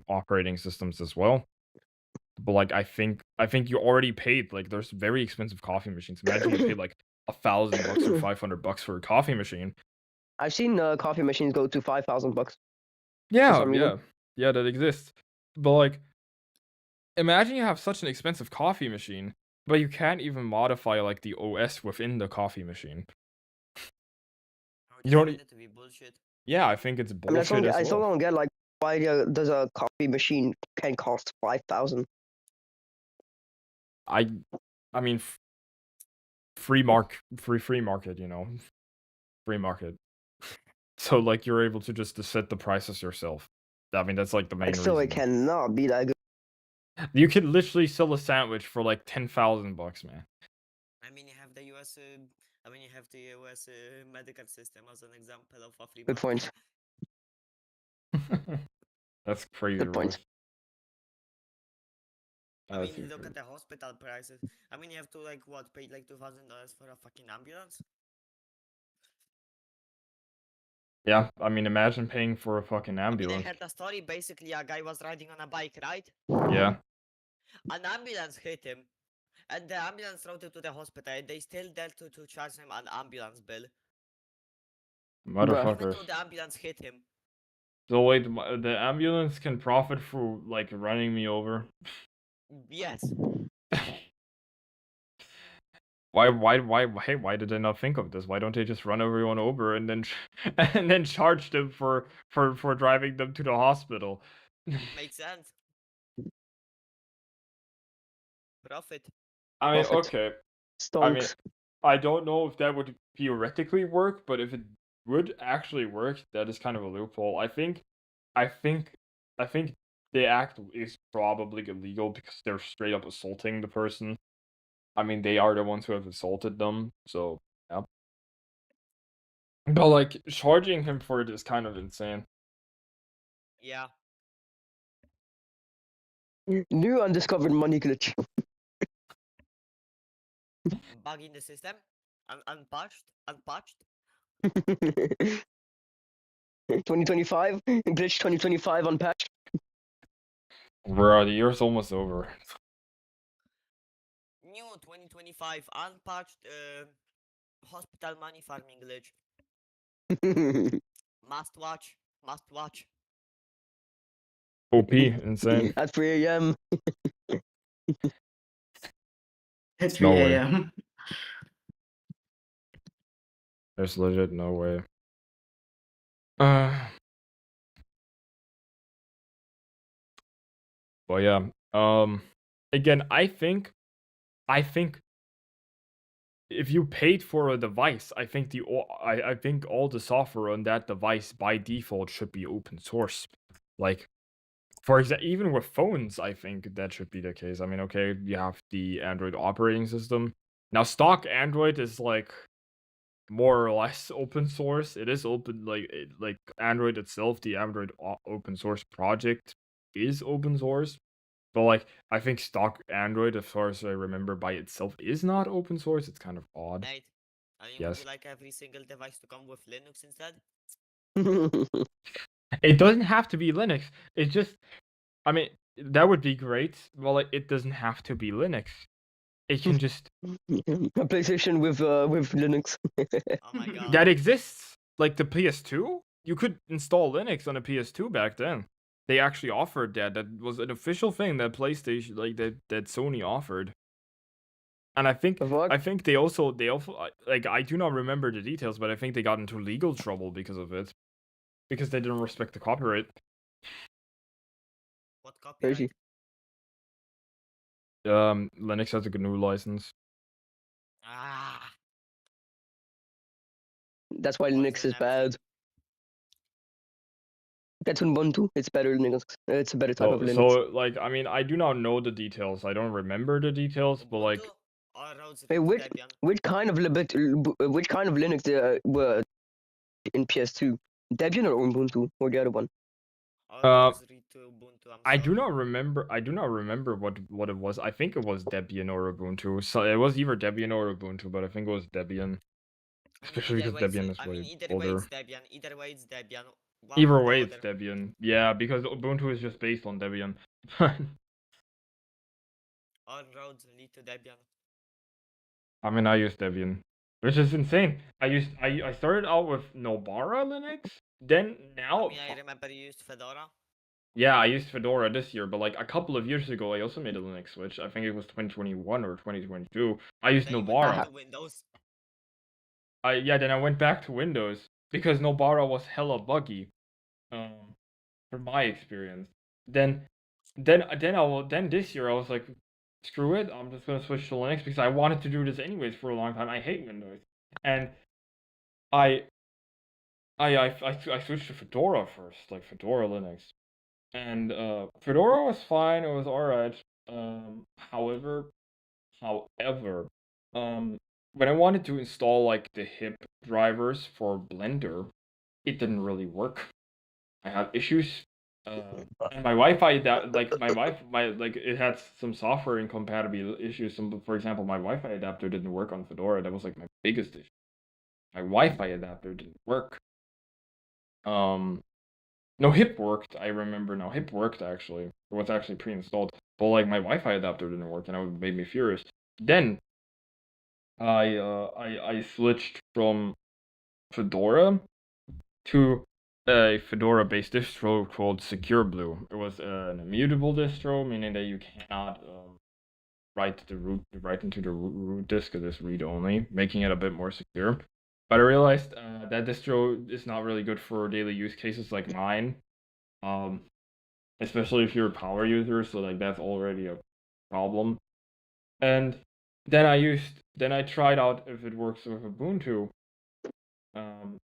operating systems as well. But like I think you already paid, like there's very expensive coffee machines. Imagine you paid like $1,000 or $500 for a coffee machine. I've seen coffee machines go to $5,000 for Yeah, some reason. yeah, that exists. But like, imagine you have such an expensive coffee machine, but you can't even modify like the OS within the coffee machine. I would You don't. find it to be bullshit. Yeah, I think it's I mean, bullshit I as still well. don't get like why does a coffee machine can cost 5,000. I mean, free market, you know, free market. So like you're able to just to set the prices yourself. I mean that's like the main So it reason. cannot be that good. You can literally sell a sandwich for like $10,000, man. I mean, you have the US. I mean, you have the US medical system as an example of a free Good market. point. That's crazy, Good bro. point. I That's mean, look crazy. at the hospital prices. I mean, you have to like what pay like $2,000 for a fucking ambulance. Yeah, I mean, imagine paying for a fucking I mean, I ambulance. heard a story. Basically, a guy was riding on a bike, right? Yeah. An ambulance hit him, and the ambulance routed to the hospital. And they still dared to charge him an ambulance bill, even Motherfuckers. though the ambulance hit him. So wait, the ambulance can profit for like running me over? Yes. Why did I not think of this? Why don't they just run everyone over and then and then charge them for driving them to the hospital? Makes sense. Profit. I mean, Profit. okay. I mean, Stonks. I don't know if that would theoretically work, but if it would actually work, that is kind of a loophole. I think the act is probably illegal because they're straight up assaulting the person. I mean, they are the ones who have assaulted them, so yeah. But like charging him for it is kind of insane. Yeah. New undiscovered money glitch. Bug in the system. Unpatched. 2025 glitch 2025 unpatched. Bro, the year's almost over. New 2025 unpatched hospital money farming glitch. Must watch. OP, insane. At 3 a.m. At No 3 way. a.m. There's legit no way. But yeah. Again, I think if you paid for a device, I think I think all the software on that device by default should be open source. Like, for example, even with phones, I think that should be the case. I mean, okay, you have the Android operating system. Now, stock Android is like more or less open source. It is open, like Android itself, the Android open source project is open source. But like, I think stock Android, as far as I remember, by itself is not open source. It's kind of odd. Nate, I mean, would Yes. you like every single device to come with Linux instead? It doesn't have to be Linux. It's just, I mean, that would be great. Well, it doesn't have to be Linux. It can just A PlayStation with Linux. Oh my god. that exists. Like the PS2, you could install Linux on a PS2 back then. They actually offered that. That was an official thing that PlayStation, like that Sony offered. And I think What? they also like, I do not remember the details, but I think they got into legal trouble because of it, because they didn't respect the copyright. What copyright? Crazy. Linux has a GNU license. Ah. That's why Poison Linux is everything. bad. That's Ubuntu. It's better Linux. It's a better type of Linux. So like, I mean, I do not know the details. I don't remember the details, but like, Ubuntu or Rhodes Hey, root which Debian? which kind of Linux were in PS2? Debian or Ubuntu or the other one? Or Rhodes root Ubuntu. I do not remember. I do not remember what it was. I think it was Debian or Ubuntu. So it was either Debian or Ubuntu, but I think it was Debian. Especially because Debian is way either way older. it's Debian. Either way it's Debian. One Either or the way, it's other. Debian. Yeah, because Ubuntu is just based on Debian. Or Rhodes lead to Debian. I mean, I use Debian, which is insane. I started out with Nobara Linux, then now. I mean, I remember you used Fedora. Yeah, I used Fedora this year, but like a couple of years ago, I also made a Linux switch. I think it was 2021 or 2022. I used Then you went Nobara. back to Windows. Yeah, then I went back to Windows because Nobara was hella buggy, from my experience. Then this year I was like, screw it, I'm just gonna switch to Linux because I wanted to do this anyways for a long time. I hate Windows, and I I switched to Fedora first, like Fedora Linux, and Fedora was fine. It was alright. However, when I wanted to install like the HIP drivers for Blender, it didn't really work. I had issues. And my Wi-Fi it had some software incompatibility issues. For example, my Wi-Fi adapter didn't work on Fedora. That was like my biggest issue. My Wi-Fi adapter didn't work. No, HIP worked. I remember now. HIP worked actually. It was actually pre-installed. But like my Wi-Fi adapter didn't work, and it made me furious. Then I switched from Fedora to a Fedora-based distro called Secure Blue. It was an immutable distro, meaning that you cannot write into the root disk. It is read-only, making it a bit more secure. But I realized that distro is not really good for daily use cases like mine, especially if you're a power user. So like that's already a problem. And then I tried out if it works with Ubuntu.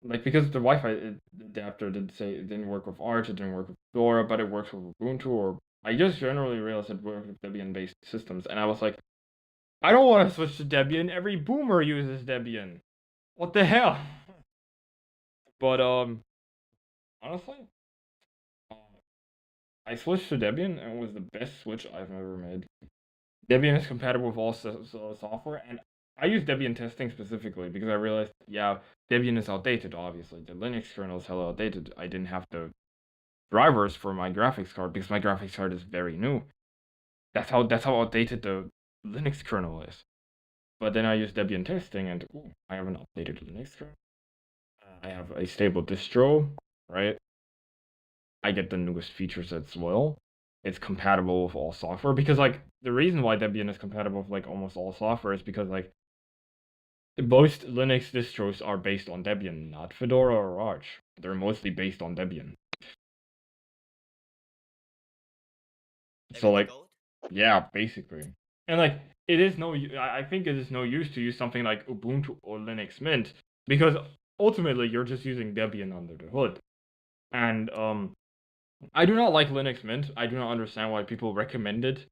Like because the Wi-Fi adapter didn't work with Arch, it didn't work with Fedora, but it works with Ubuntu. Or I just generally realized it worked with Debian-based systems, and I was like, I don't want to switch to Debian. Every boomer uses Debian. What the hell? But honestly, I switched to Debian, and it was the best switch I've ever made. Debian is compatible with all software, and I use Debian testing specifically because I realized, yeah, Debian is outdated, obviously. The Linux kernel is hella outdated. I didn't have the drivers for my graphics card because my graphics card is very new. That's how outdated the Linux kernel is. But then I use Debian testing, and I have an updated Linux kernel. I have a stable distro, right? I get the newest features as well. It's compatible with all software because like the reason why Debian is compatible with like almost all software is because like most Linux distros are based on Debian, not Fedora or Arch. They're mostly based on Debian. So like, yeah, basically, and like it is I think it is no use to use something like Ubuntu or Linux Mint because ultimately you're just using Debian under the hood, and I do not like Linux Mint. I do not understand why people recommend it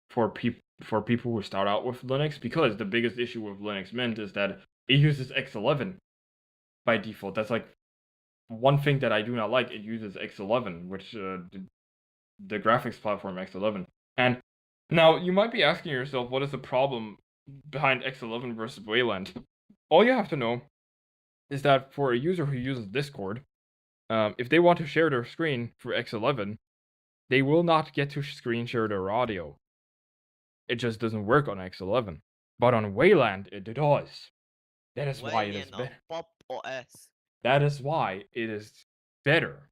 for people who start out with Linux, because the biggest issue with Linux Mint is that it uses X11 by default. That's like one thing that I do not like. It uses X11, which the graphics platform X11. And now you might be asking yourself, what is the problem behind X11 versus Wayland? All you have to know is that for a user who uses Discord, if they want to share their screen through X11, they will not get to screen share their audio. It just doesn't work on X11. But on Wayland, it does. That is why it is better. Pop OS. That is why it is better.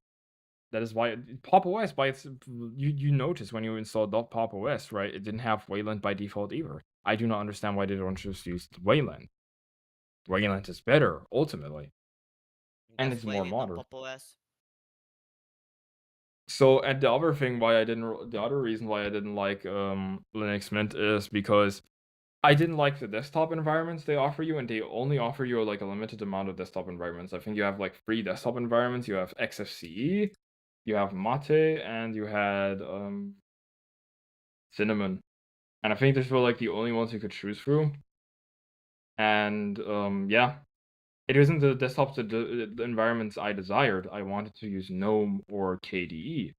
That is why Pop OS by its you notice when you install .pop OS, right? It didn't have Wayland by default either. I do not understand why they don't just use Wayland. Wayland is better ultimately, and it's more modern. Pop OS. So, and the other reason why I didn't like Linux Mint is because I didn't like the desktop environments they offer you, and they only offer you like a limited amount of desktop environments. I think you have like 3 desktop environments. You have XFCE, you have Mate, and you had Cinnamon. And I think these were like the only ones you could choose through. And yeah, it wasn't the desktop the environments I desired. I wanted to use GNOME or KDE.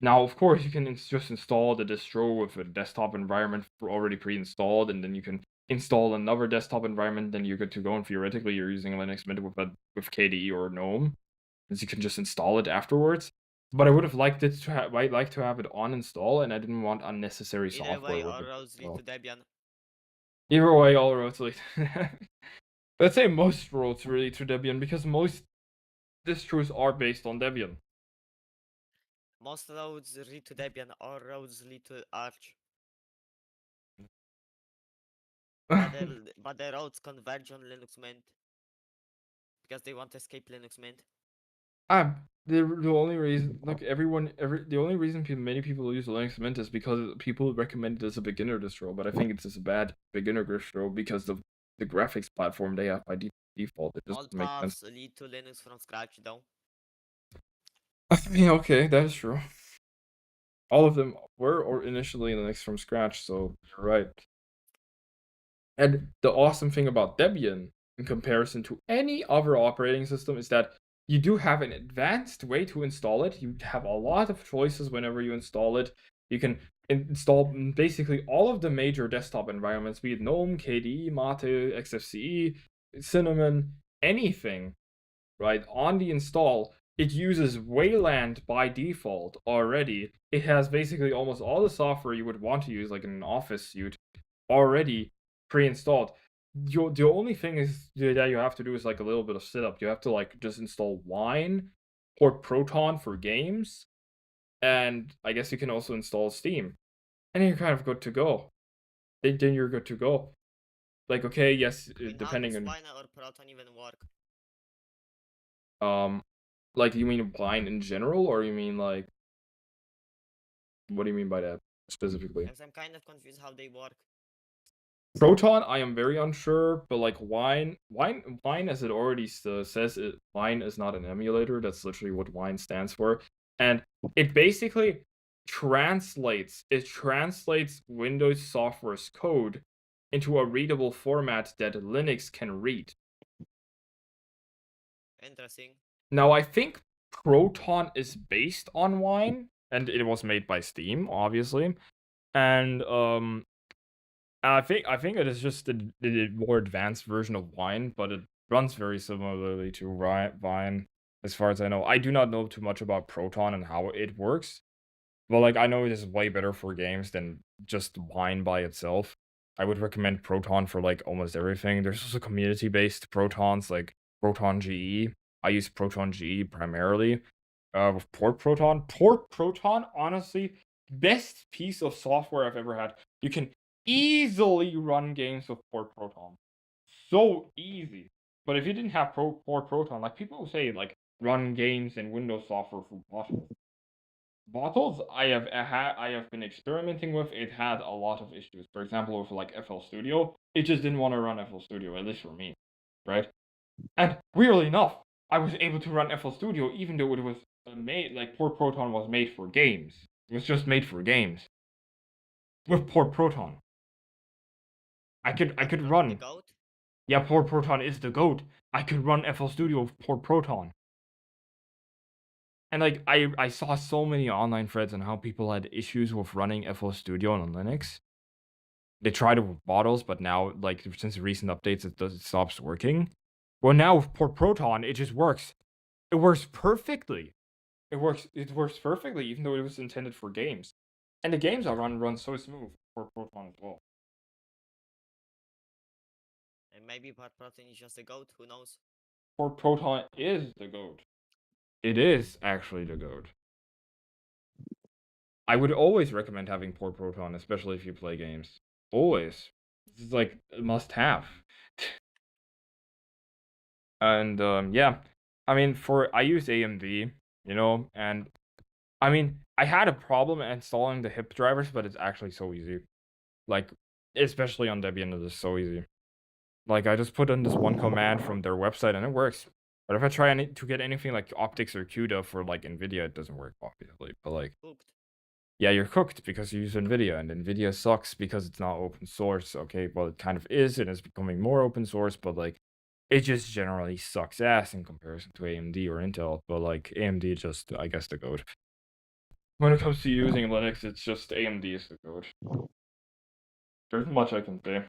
Now, of course, you can just install the distro with a desktop environment already pre-installed, and then you can install another desktop environment, then you're good to go, and theoretically you're using Linux Mint with KDE or GNOME, because you can just install it afterwards. But I would have liked it to I'd like to have it on install, and I didn't want unnecessary software. Either way, all roads lead to Debian. Either way, all roads lead to Let's say most roads lead to Debian, because most distros are based on Debian. Most roads lead to Debian, all roads lead to Arch. But the roads converge on Linux Mint. Because they want to escape Linux Mint. the only reason, look, the only reason many people use Linux Mint is because people recommend it as a beginner distro, but I think it's just a bad beginner distro because the graphics platform they have by default. It just All doesn't make sense. paths lead to Linux from scratch, though. Yeah, okay, that is true. All of them were or initially Linux from scratch, so you're right. And the awesome thing about Debian, in comparison to any other operating system, is that you do have an advanced way to install it. You have a lot of choices whenever you install it. You can install basically all of the major desktop environments, be it GNOME, KDE, Mate, XFCE, Cinnamon, anything, right? On the install, it uses Wayland by default already. It has basically almost all the software you would want to use, like in an Office suite, already pre-installed. The only thing is that you have to do is like a little bit of setup. You have to like just install Wine or Proton for games, and I guess you can also install Steam, and then you're kind of good to go. Then you're good to go. Like, okay, yes, I mean, how depending does on Wine or Proton even work? like, you mean Wine in general, or you mean like, what do you mean by that specifically? Because I'm kind of confused how they work. Proton, I am very unsure, but like Wine, as it already says, Wine is not an emulator. That's literally what Wine stands for, and it basically translates Windows software's code into a readable format that Linux can read. Interesting. Now, I think Proton is based on Wine, and it was made by Steam, obviously, and I think it is just a more advanced version of Wine, but it runs very similarly to Vine, as far as I know. I do not know too much about Proton and how it works, but like I know it is way better for games than just Wine by itself. I would recommend Proton for like almost everything. There's also community-based Protons like Proton GE. I use Proton GE primarily. With Port Proton. Port Proton, honestly, best piece of software I've ever had. You can easily run games with Port Proton. So easy. But if you didn't have Port Proton, like people say, like run games in Windows software for Bottles. Bottles I have been experimenting with. It had a lot of issues. For example, with like FL Studio, it just didn't want to run FL Studio, at least for me, right? And weirdly enough, I was able to run FL Studio even though it was made like Port Proton was made for games. It was just made for games. With Port Proton, I could The run. goat? Yeah, Port Proton is the goat. I could run FL Studio with Port Proton. And like I saw so many online threads on how people had issues with running FL Studio on Linux. They tried it with Bottles, but now like since recent updates it stops working. Well, now with Port Proton it just works. It works perfectly. It works perfectly, even though it was intended for games. And the games I run so smooth for Proton as well. And maybe Proton is just a goat, who knows? For Proton is the GOAT. It is actually the GOAT. I would always recommend having Port Proton, especially if you play games. Always. This is like a must have. And yeah. I mean I use AMD, and I mean I had a problem installing the HIP drivers, but it's actually so easy. Like, especially on Debian, it is so easy. Like, I just put in this one command from their website and it works. But if I try to get anything like optics or CUDA for like NVIDIA, it doesn't work, obviously. But like, Cooked. yeah, you're cooked because you use NVIDIA, and NVIDIA sucks because it's not open source. Okay, well, it kind of is, and it's becoming more open source, but like, it just generally sucks ass in comparison to AMD or Intel. But like, AMD just, I guess, the goat. When it comes to using Linux, it's just AMD is the goat. There's much I can say.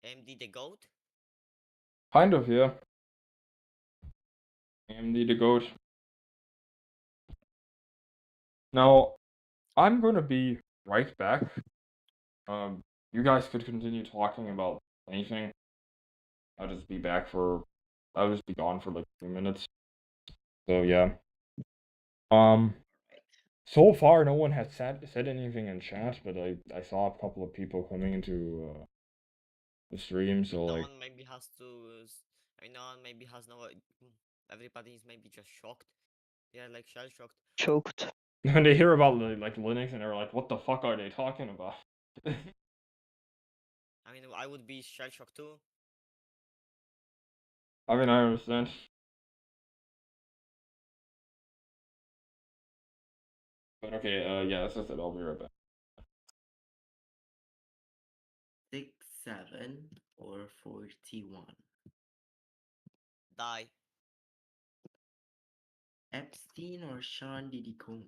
AMD the goat? Kind of, yeah. AMD the goat. Now, I'm gonna be right back. You guys could continue talking about anything. I'll just be gone for like 3 minutes. So yeah. So far no one has said anything in chat, but I saw a couple of people coming into the stream, so No like one maybe has to. No one maybe has no Everybody is maybe just shocked. They are like shell shocked. Choked. When they hear about like Linux and they're like, what the fuck are they talking about? I mean, I would be shell shocked too. I mean, I understand. But okay, yeah, that's just it. I'll be right back. 6, 7, or 41. Die. Epstein or Sean Diddy Cohn?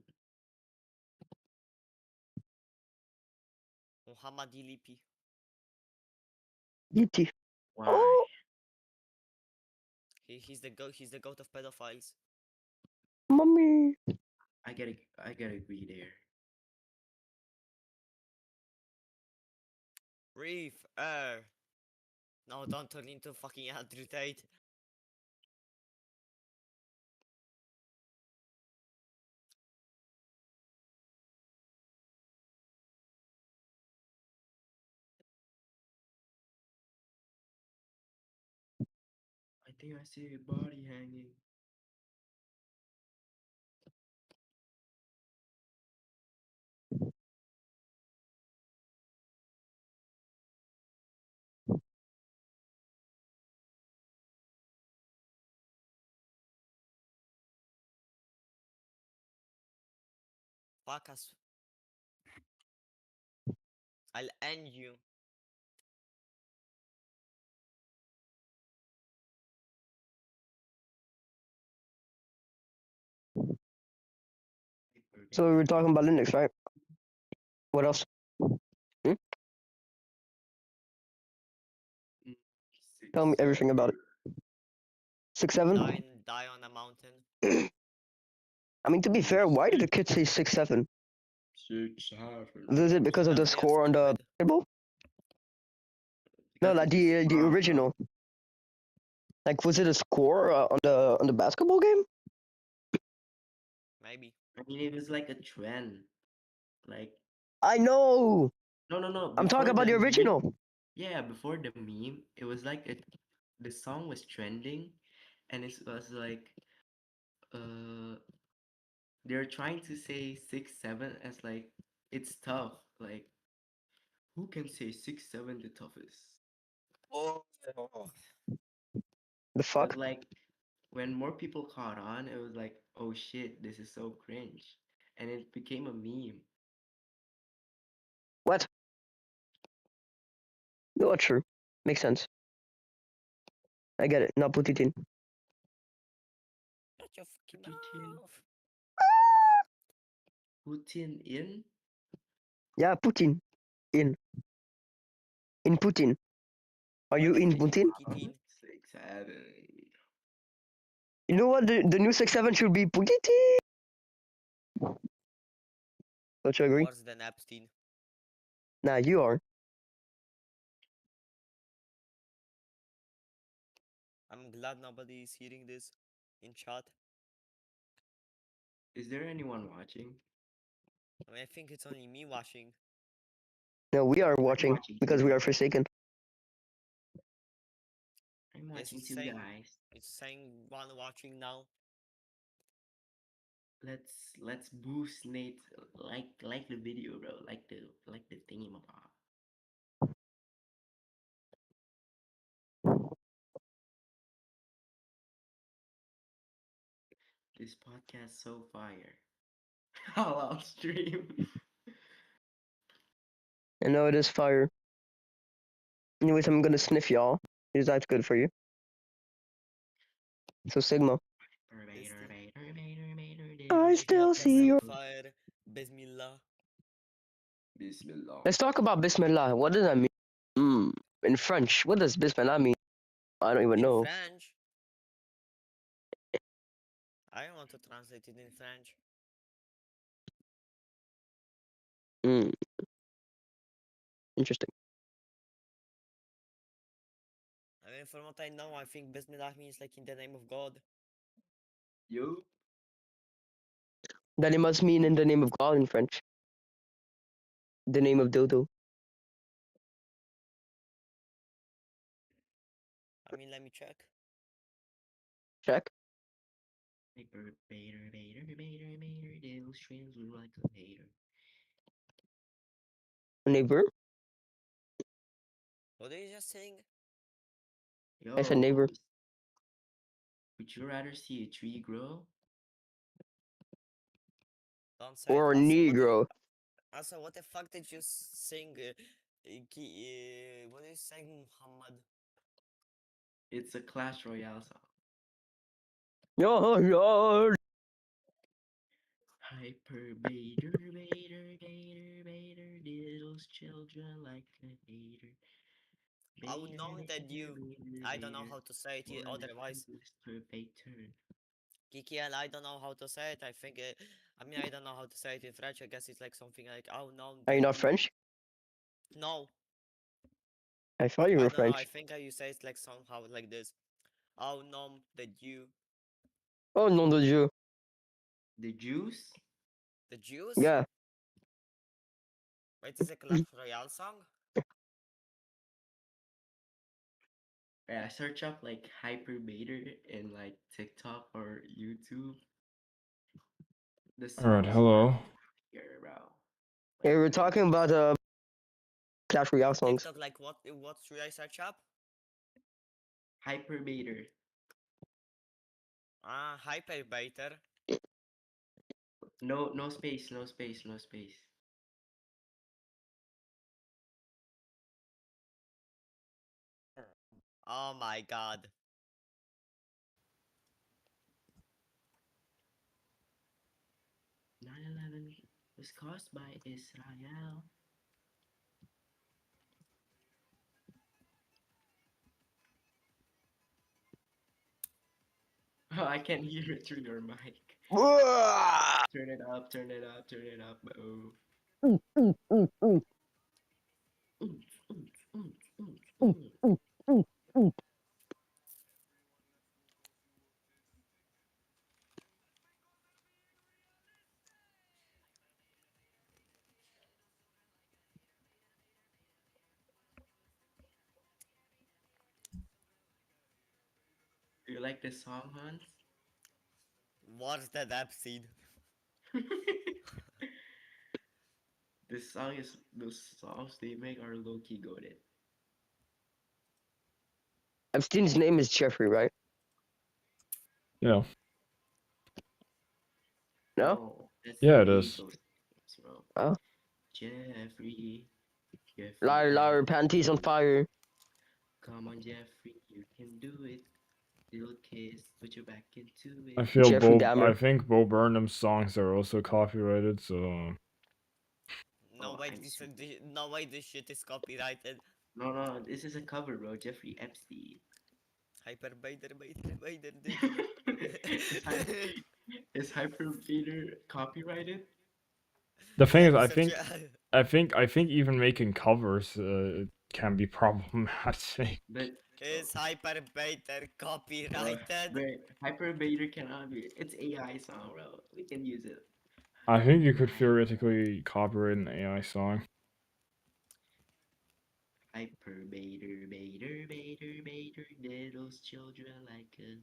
Muhammad Lipi. Yeti. Why? Oh, He's the goat. He's the goat of pedophiles. mommy. I gotta agree there. Reef air. No, don't turn into fucking Andrew Tate. I think I see a body hanging. Fuck us. I'll end you. So we were talking about Linux, right? What else? Mm, Tell me everything about it. 6-7. Die on a mountain. I mean, to be fair, why did the kid say 6-7? 6, 7. Is it because of the That's they are score on the stupid. basketball? No, like the original. Like, was it a score on the basketball game? Maybe. I mean, it was like a trend. Like, I know. no. I'm talking before about the meme- original. Yeah, before the meme, it was like the song was trending, and it was like, uh, they're trying to say 6, 7 as like it's tough. Like, who can say 6, 7 the toughest? Oh. The fuck? But like, when more people caught on, it was like, oh shit, this is so cringe, and it became a meme. What? No, true. Makes sense. I get it. Now put it in. Shut your fucking Putin. mouth. Putin in? Yeah, Putin. In. In Putin. Are you in Putin? Putin. 6, 7. You know what? The new 6-7 should be Putin. Don't you agree? Worse than Epstein. Nah, you are. I'm glad nobody is hearing this in chat. Is there anyone watching? I mean, I think it's only me watching. No, we are watching watching because too. we are forsaken. I'm Yes, watching it's too, saying guys. it's saying one watching now. Let's boost Nate. Like the video, bro. Like the thingy mabob. This podcast so fire. I'll stream. I know it is fire. Anyways, I'm gonna sniff y'all because that's good for you. So Sigma. I still see your. Fire. Bismillah. Bismillah. Let's talk about Bismillah. What does that mean? In French, what does Bismillah mean? I don't even In know. French. I don't want to translate it in French. Hmm. Interesting. I mean, from what I know, I think Bismillah means like in the name of God. Yo. Then it must mean in the name of God in French. The name of Dodo. I mean, let me check. Check. Hyper Bader, those trains look like a hater. Neighbor. What are you just saying? I said neighbor. Would you rather see a tree grow? Don't say it. Or Also, Negro. what the fuck did you sing? What is saying, Muhammad? It's a Clash Royale song. Yo, yo. Hyper Bader, those children like a hater. I would know that you. I don't know Bader, how to say it otherwise. Mr. Bader. Kiki, and I don't know how to say it. I think, I mean, I don't know how to say it in French. I guess it's like something like, oh no. Are you that not French? No, I thought you I were don't know. I French. think you say it like somehow like this. Oh no, that you. Oh, nom de Dieu. The juice? The Jews? Yeah. Wait, is a Clash Royale song? Yeah, search up like Hyper Bader in like TikTok or YouTube. The Alright, songs hello. are here, bro. Hey, we're Like, talking about Clash Royale songs. TikTok, like what? What should I search up? Hyper Bader. Ah, Hyperbaiter. No space, no space, no space. Oh my god. 9/11 was caused by Israel. Oh, I can't hear it through your mic. Turn it up, turn it up, turn it up. Oh. Do you like this song, Hans? What's that Epstein? This song is those songs they make are low key goaded. Epstein's name is Jeffrey, right? Yeah. No? Oh, that's Yeah, it is. Bezos' names, bro. Oh. Jeffrey, Liar, liar, Epstein. panties on fire. Come on, Jeffrey, you can do it. Little kiss, put your back into it. I feel Jeffrey I Dahmer. think Bo Burnham's songs are also copyrighted, so No Oh, way, I'm this, so- no way this shit is copyrighted. No, this is a cover, bro. Jeffrey Epstein. Hyperbaiter, is, Hy- is Hyperbaiter copyrighted? the thing Let is, me I search think I think even making covers can be problematic. But Is Hyperbaiter copyrighted? Hyperbaiter cannot be. It's AI song, bro. We can use it. I think you could Hyper- theoretically copyright an AI song. Hyperbaiter, those children like a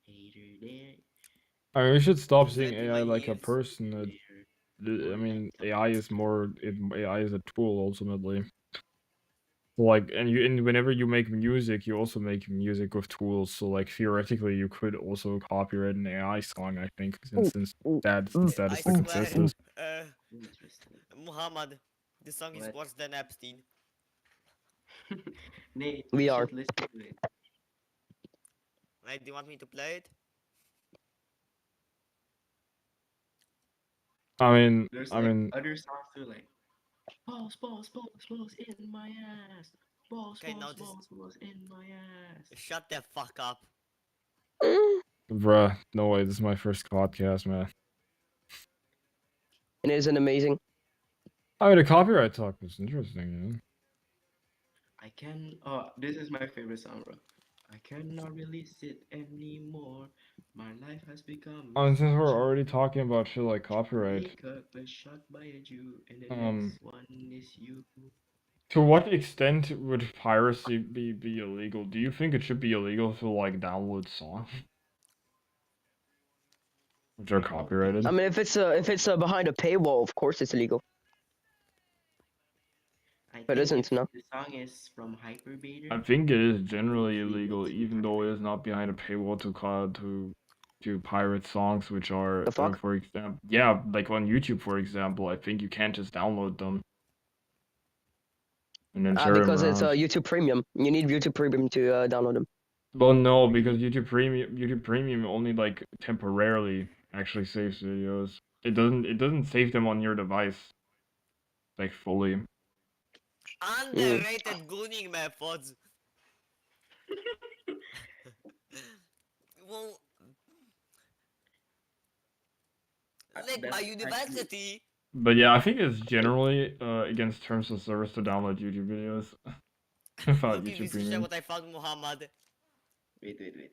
hater there. I mean, we should stop Is seeing that AI my like a ears? person. I mean, AI is AI is a tool ultimately. Like, and whenever you make music, you also make music with tools. So, like, theoretically, you could also copyright an AI song. I think, since that I is the swear, consensus. Interesting. Muhammad, this song is What? worse than Epstein. Nate, We you are. should listen to it. Like, do you want me to play it? There's I like mean, other songs too, like balls in my ass. Okay, now this. Balls in my ass. Shut the fuck up. bruh, no way. This is my first podcast, man. And isn't amazing? I mean, the copyright talk was interesting. I can. Oh, this is my favorite song, bro. I cannot release it anymore. My life has become. And since we're already talking about shit like copyright, Jacob was shot by a Jew, and the Um, next one is you. to what extent would piracy be illegal? Do you think it should be illegal to like download songs? which are copyrighted. I mean, if it's behind a paywall, of course it's illegal. I But think isn't, if no? the song is from Hyperbaiter, I think it is generally it's legal illegal, to even though it is not behind a paywall to pirate songs, which are, The fuck? for example, yeah, like on YouTube, for example. I think you can't just download them and then share them Because it's around. YouTube Premium. You need YouTube Premium to download them. Well, no, because YouTube Premium only like temporarily actually saves videos. It doesn't save them on your device like fully. Underrated gooning methods. Well, like my that's actually university. But yeah, I think it's generally against terms of service to download YouTube videos without Okay, YouTube this is Premium. what I found, Muhammad. wait.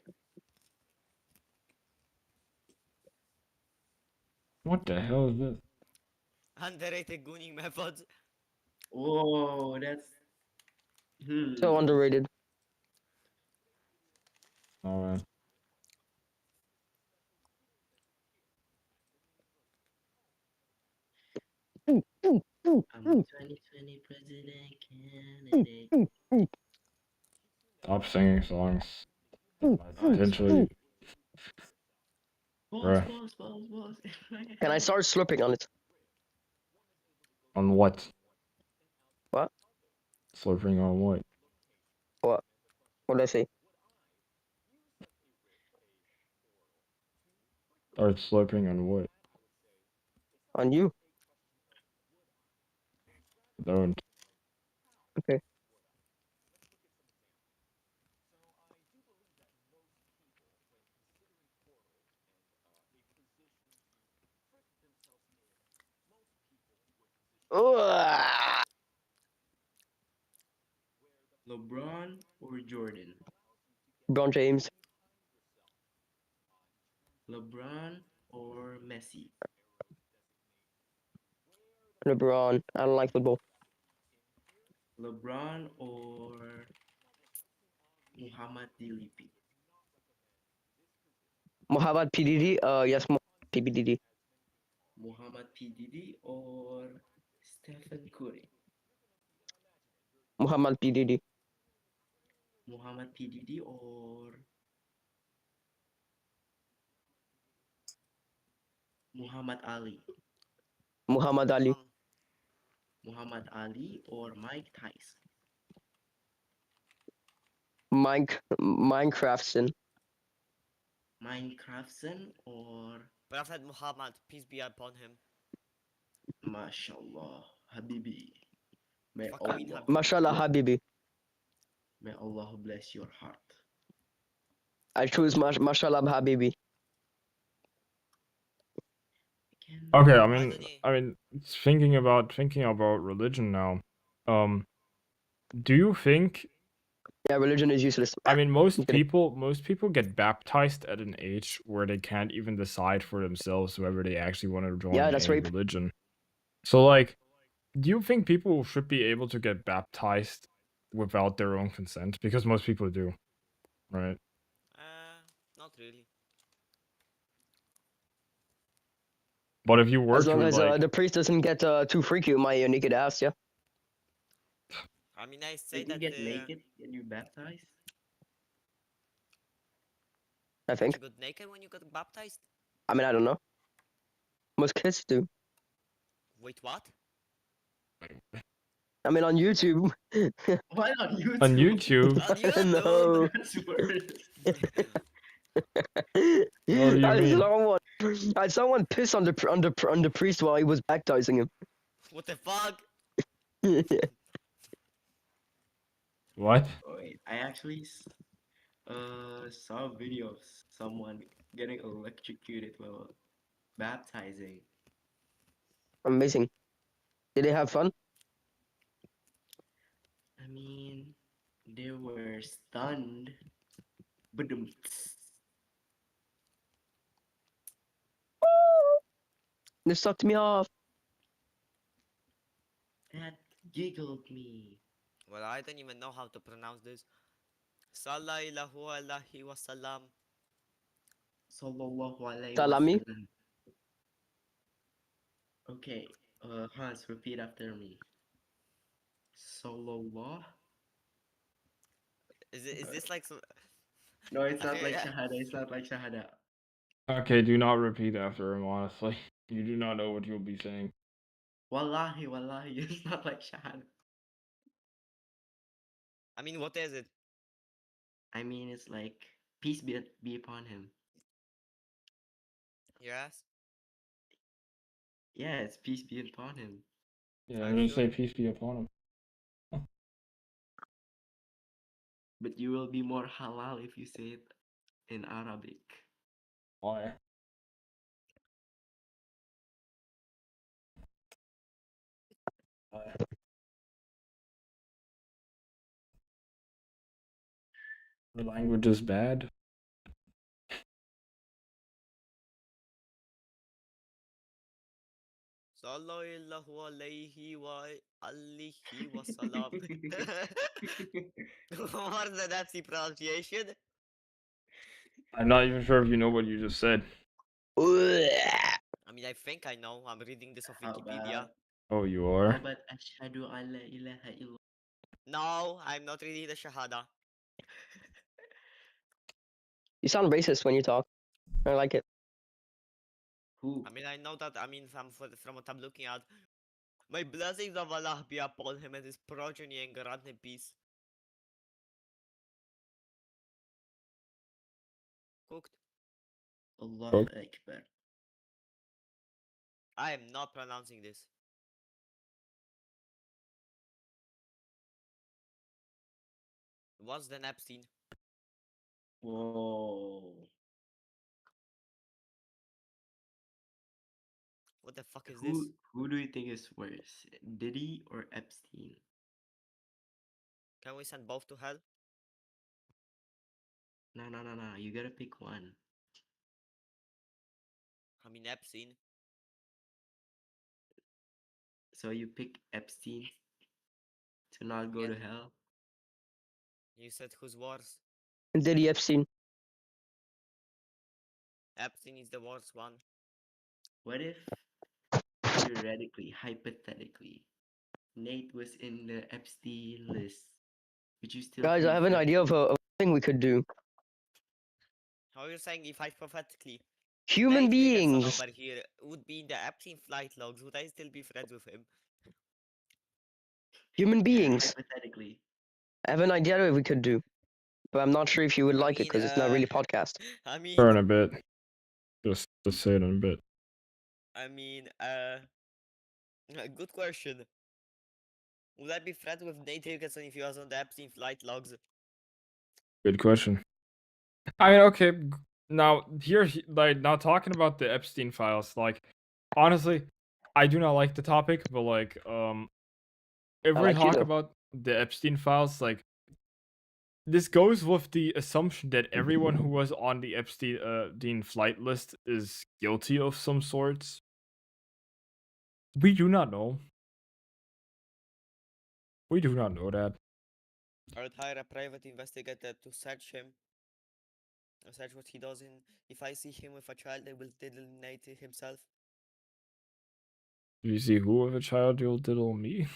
What the hell is this? Underrated gooning methods. Whoa, that's So underrated. Oh man. I'm a 2020 president candidate. Stop singing songs. Potentially. Boss. Can I start slurping on it? On what? What? Slurping on what? What? What did I say? Start slurping on what? On you? Don't. Okay. Ugh. LeBron or Jordan? LeBron James. LeBron or Messi? LeBron. I don't like football. LeBron or Muhammad Dilipi? Muhammad PDD. Yes, PDD. Muhammad PDD or Stephen Curry? Muhammad PDD. Muhammad PDD or Muhammad Ali? Muhammad Ali. Muhammad Ali or Mike Tyson? Minecraftson. Minecraftson or Prophet Muhammad, peace be upon him. MashaAllah Habibi? May Fuck Queen Allah, Habibi. Mashallah Habibi. may Allah bless your heart. I choose Mashallah Habibi. Okay, Finally. I mean, thinking about religion now. Do you think? Yeah, religion is useless. I mean, most kidding. people get baptized at an age where they can't even decide for themselves whether they actually want to join Yeah, that's a rape. religion. So, like, do you think people should be able to get baptized without their own consent? Because most people do, right? Not really. But if you were As long to as like, the priest doesn't get too freaky with my naked ass, yeah. I mean, I say Did you that get naked when you baptized? I you think. got naked when you got baptized. I mean, I don't know. Most kids do. Wait, what? I mean, on YouTube. Why on YouTube? on YouTube, On YouTube. No. That's worse. What do you mean? I saw one piss on the priest while he was baptizing him. What the fuck? What? Oh, wait, I actually saw a video of someone getting electrocuted while baptizing. Amazing. Did they have fun? I mean, they were stunned. But They sucked me off. that giggled me. Well, I don't even know how to pronounce this. Sallallahu alaihi wasallam. Sallallahu alayhi Salami? wasallam. Okay, Hans, repeat after me. Solo law? Is this like some? No, it's I not feel like Shahada. It's not like Shahada. Okay, do not repeat after him, honestly. You do not know what you'll be saying. Wallahi, wallahi, it's not like Shahada. I mean, what is it? I mean, it's like peace be upon him. Yes. Yeah, it's peace be upon him. Yeah, Are and you just say sure? peace be upon him. But you will be more halal if you say it in Arabic. Why? The language is bad. Sallallahu alayhi wa alihi wa salam. What's the Nazi pronunciation? I'm not even sure if you know what you just said. I mean, I think I know. I'm reading this off How Wikipedia. about Oh, you how are? about Ashhadu an la ilaha illallah? No, I'm not reading the Shahada. You sound racist when you talk. I like it. Who? I mean, I know that. I mean, from what I'm looking at, my blessings of Allah be upon him and his progeny and grant him peace. Cooked. Allahu Akbar. I am not pronouncing this. What's the Epstein? Whoa. What the fuck is this? Who do you think is worse, Diddy or Epstein? Can we send both to hell? No. You gotta pick one. I mean, Epstein. So you pick Epstein to not go Yeah. to hell. You said who's worse? And Diddy Epstein. Epstein is the worst one. What if, theoretically, hypothetically, Nate was in the Epstein list? Would you still Guys, I plead have an for idea of Epstein? a thing we could do. How are you saying if hypothetically Human Nate Nicholson beings. over here would be in the Epstein flight logs, would I still be friends with him? Human Yeah, beings. hypothetically. I have an idea we could do. But I'm not sure if you would I like it mean, because it's not really podcast. I mean, Sure, in a bit. Just say it in a bit. I mean, good question. Would I be friends with Nate Nicholson if he was on the Epstein flight logs? Good question. I mean, okay. Now like now talking about the Epstein files, like honestly, I do not like the topic, but like if I we like you talk though. about the Epstein files, like this goes with the assumption that everyone who was on the Epstein flight list is guilty of some sorts. We do not know. We do not know that. I would hire a private investigator to search him. Search what he does in. If I see him with a child, I will delineate himself. Do you see who of a child you'll diddle me?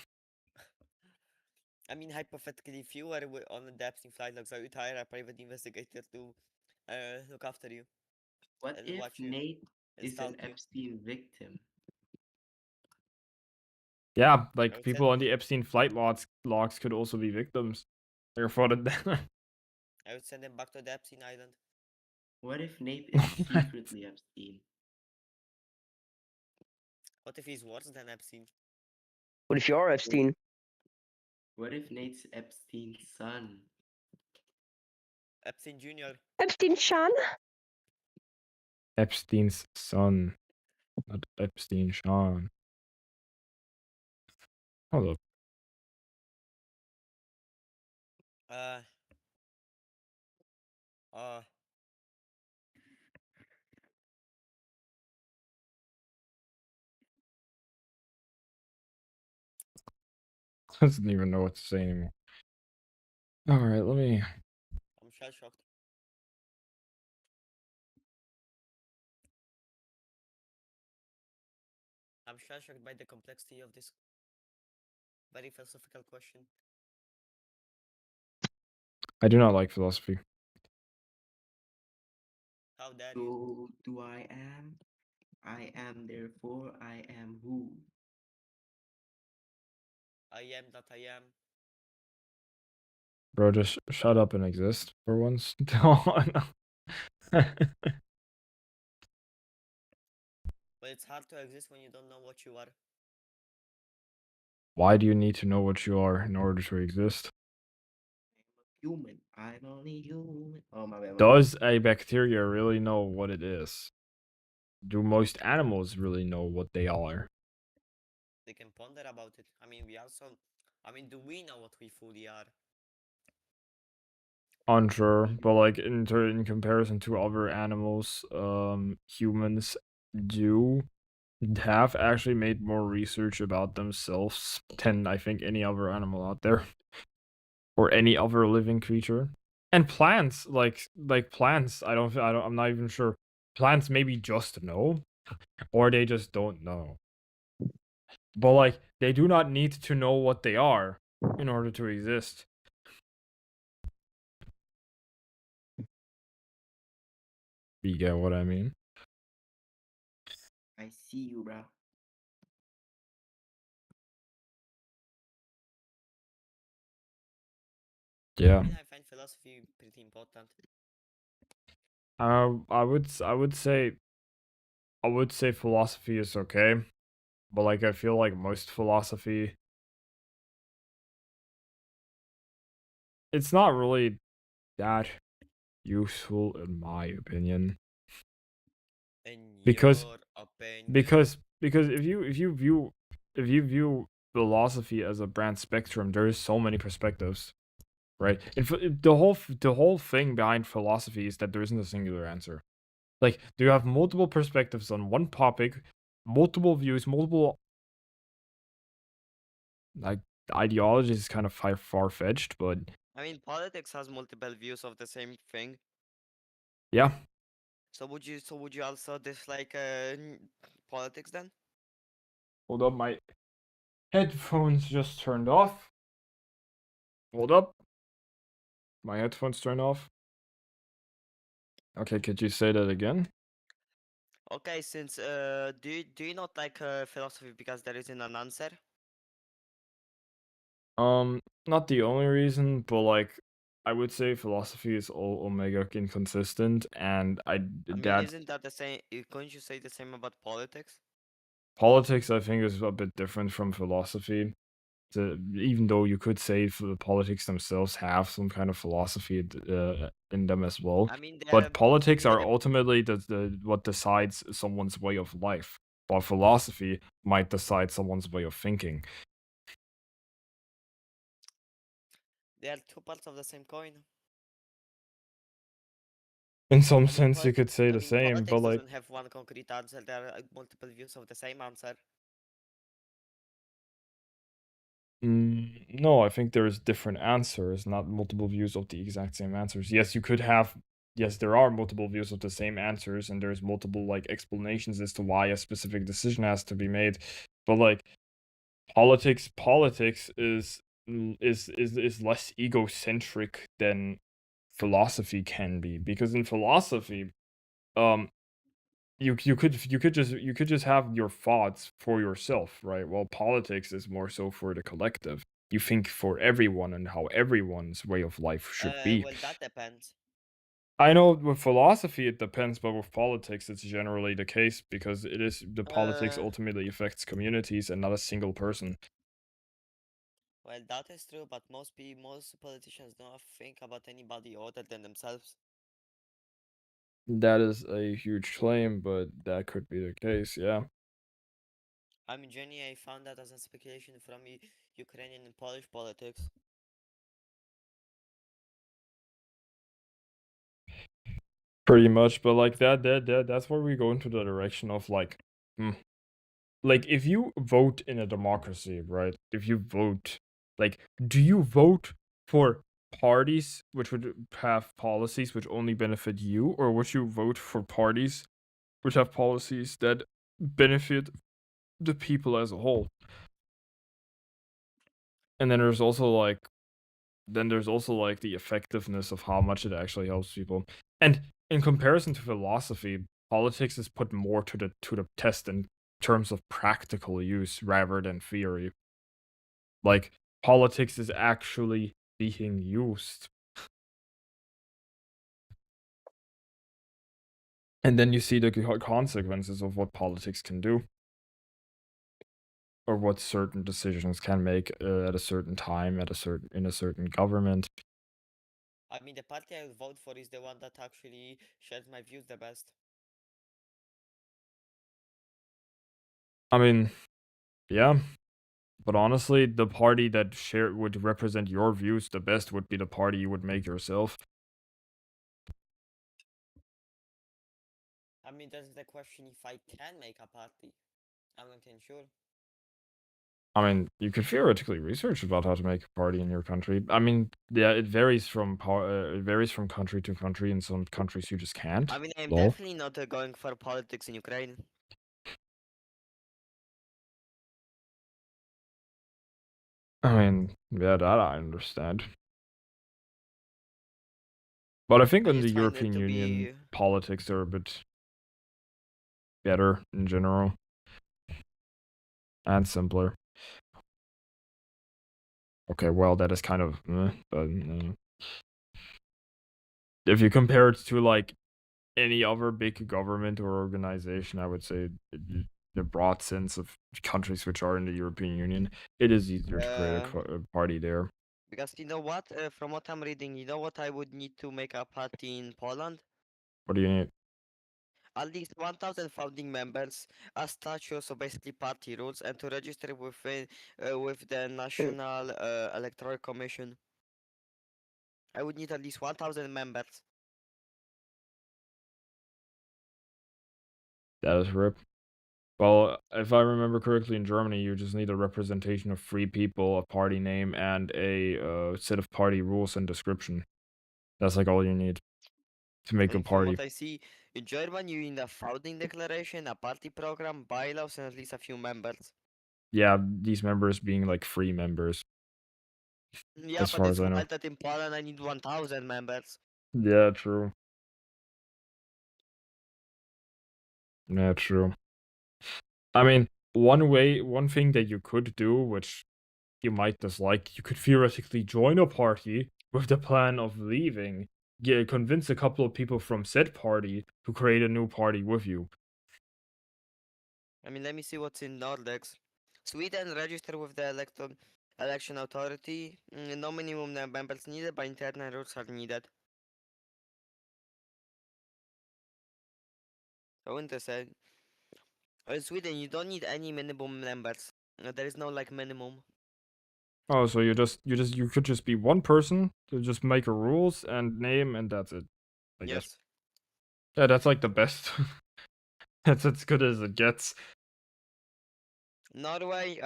I mean, hypothetically, if you were on the Epstein flight logs, I would hire a private investigator to look after you What and if watch you Nate and is an stalk you. Epstein victim? Yeah, I like would people send on the Epstein flight logs could also be victims. Therefore, I would send him back to the Epstein Island. What if Nate is secretly Epstein? What if he's worse than Epstein? What if you're Epstein? What if Nate's Epstein's son? Epstein Jr. Epstein Sean? Epstein's son, not Epstein Sean. Hold up. Uh. Uh. Doesn't even know what to say anymore. All right, let me. I'm shell shocked. I'm shocked by the complexity of this very philosophical question. I do not like philosophy. How dare you? So do I am. I am, therefore I am who? I am that I am. Bro, just shut up and exist for once. But it's hard to exist when you don't know what you are. Why do you need to know what you are in order to exist? Human. I'm only human. Oh, my bad. Does a bacteria really know what it is? Do most animals really know what they are? They can ponder about it. I mean, do we know what we fully are? Unsure, but like in comparison to other animals, humans do have actually made more research about themselves than I think any other animal out there, or any other living creature. And plants, like plants, I'm not even sure. Plants maybe just know, or they just don't know. But like, they do not need to know what they are in order to exist. You get what I mean? I see you, bro. Yeah. I mean, I find philosophy pretty important. I would say philosophy is okay, but like I feel like most philosophy, it's not really that useful in my opinion. In Because your opinion. because if you view philosophy as a broad spectrum, there is so many perspectives, right? The whole thing behind philosophy is that there isn't a singular answer. Like, do you have multiple perspectives on one topic, multiple views, multiple like ideology is kind of far fetched, but I mean, politics has multiple views of the same thing. yeah. So would you also dislike politics then? Hold up, my headphones just turned off. Hold up. My headphones turned off. Okay, could you say that again? Okay, since do you not like philosophy because there isn't an answer? Not the only reason, but like I would say philosophy is all omega inconsistent, and I mean, isn't that the same? Couldn't you say the same about politics? politics I think is a bit different from philosophy. Even though you could say the politics themselves have some kind of philosophy in them as well, I mean, but politics are the- ultimately the what decides someone's way of life, while philosophy might decide someone's way of thinking. they are two parts of the same coin. In some I mean, sense, you could say the same, but politics like, doesn't have one concrete answer. There are multiple views of the same answer. no, I think there is different answers, not multiple views of the exact same answers. Yes, you could have. Yes, there are multiple views of the same answers, and there's multiple like explanations as to why a specific decision has to be made. But like, politics is less egocentric than philosophy can be, because in philosophy, um, you could just have your thoughts for yourself, right? While politics is more so for the collective. You think for everyone and how everyone's way of life should be. Well, that depends. I know with philosophy it depends, but with politics it's generally the case because it is the politics Uh, ultimately affects communities and not a single person. well, that is true, but most politicians don't think about anybody other than themselves. That is a huge claim, but that could be the case, yeah. I mean, Jenny, I found that as a speculation from Ukrainian and Polish politics. Pretty much, but like that's where we go into the direction of like, like if you vote in a democracy, right? If you vote, like, do you vote for parties which would have policies which only benefit you, or would you vote for parties which have policies that benefit the people as a whole. And then there's also like the effectiveness of how much it actually helps people. And in comparison to philosophy, politics is put more to the test in terms of practical use rather than theory. Like politics is actually being used. And then you see the consequences of what politics can do. Or what certain decisions can make at a certain time, in a certain government. I mean, the party I would vote for is the one that actually shares my views the best. I mean, yeah. But honestly, the party that would represent your views the best would be the party you would make yourself. I mean, that's the question if I can make a party. I'm not even sure. I mean, you could theoretically research about how to make a party in your country. I mean, yeah, it varies from country to country. In some countries, you just can't. I mean, I'm Lol. definitely not going for politics in Ukraine. I mean, yeah, that I understand. But I think I in the just find it European to Union, be. politics are a bit better in general and simpler. Okay, well, that is kind of, but if you compare it to like any other big government or organization, I would say the broad sense of countries which are in the European Union, it is easier to create a party there. Because you know what? From what I'm reading, you know what I would need to make a party in Poland? What do you need? At least 1,000 founding members, a statute, so basically party rules, and to register with the National Electoral Commission. I would need at least 1,000 members. That is RIP. Well, if I remember correctly, in Germany, you just need a representation of 3 people, a party name, and a set of party rules and description. That's like all you need to make a And from party. what I see, in Germany, you need a founding declaration, a party program, bylaws, and at least a few members. Yeah, these members being like 3 members. Yeah, As but far it's as I know. wild that in Poland I need 1,000 members. Yeah, true. Yeah, true. I mean, one thing that you could do, which you might dislike, you could theoretically join a party with the plan of leaving. Convince a couple of people from said party to create a new party with you. I mean, let me see what's in Nordex. Sweden register with the election authority. No minimum members needed, but internal rules are needed. So interesting. In Sweden, you don't need any minimum members. There is no like minimum. Oh, so you could just be one person to just make a rules and name, and that's it. I guess. Yes. Yeah, that's like the best. That's as good as it gets. Norway,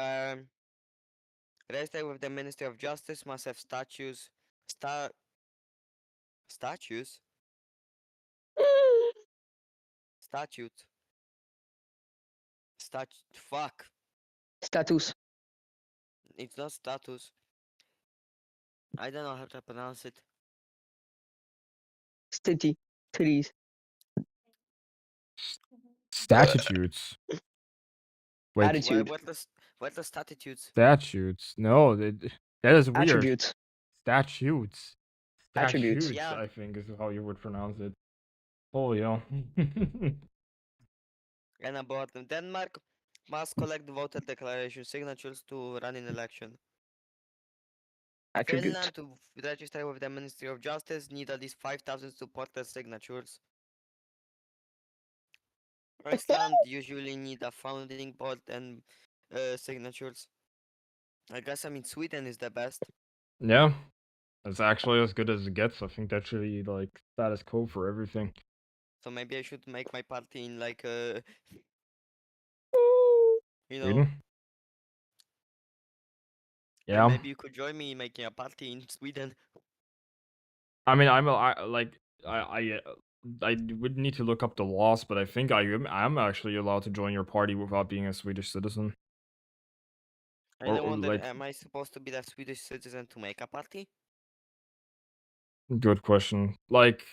register with the Ministry of Justice, must have statues. Statues? Statute. Fuck. Status. It's not status. I don't know how to pronounce it. City. Cities. Statutes. Wait, Attitude. What the statutes? statutes. No, that is weird. Attributes. Statutes. Attributes. Statutes, Yeah. I think is how you would pronounce it. Holy hell. And about them, Denmark must collect voter declaration signatures to run an election. Attributes. Finland to register with the Ministry of Justice need at least 5,000 supporter signatures. Iceland usually need a founding board and signatures. I guess Sweden is the best. Yeah. It's actually as good as it gets. I think that's really like status quo for everything. So maybe I should make my party in like you know. Sweden? And Yeah. maybe you could join me in making a party in Sweden. I mean, I I would need to look up the laws, but I think I'm actually allowed to join your party without being a Swedish citizen. I Or, don't wonder, like, am I supposed to be the Swedish citizen to make a party? good question. Like,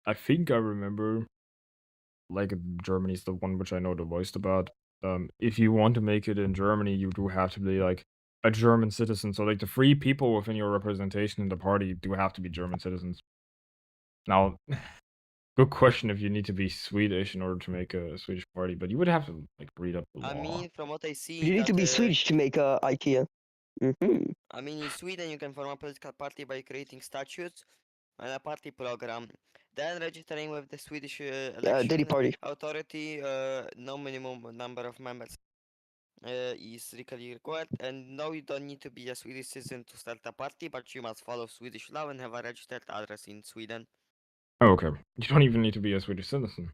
I think I remember, like, Germany's the one which I know the most about. If you want to make it in Germany, you do have to be like a German citizen. So, like, the 3 people within your representation in the party do have to be German citizens. Now, good question if you need to be Swedish in order to make a Swedish party, but you would have to, like, read up the I law. mean, from what I see, You need to that, be Swedish to make a IKEA. Mm-hmm. I mean, in Sweden, you can form a political party by creating statutes and a party program, then registering with the Swedish Daily election party. authority. No minimum number of members is legally required, and no, you don't need to be a Swedish citizen to start a party, but you must follow Swedish law and have a registered address in Sweden. Oh, okay. You don't even need to be a Swedish citizen.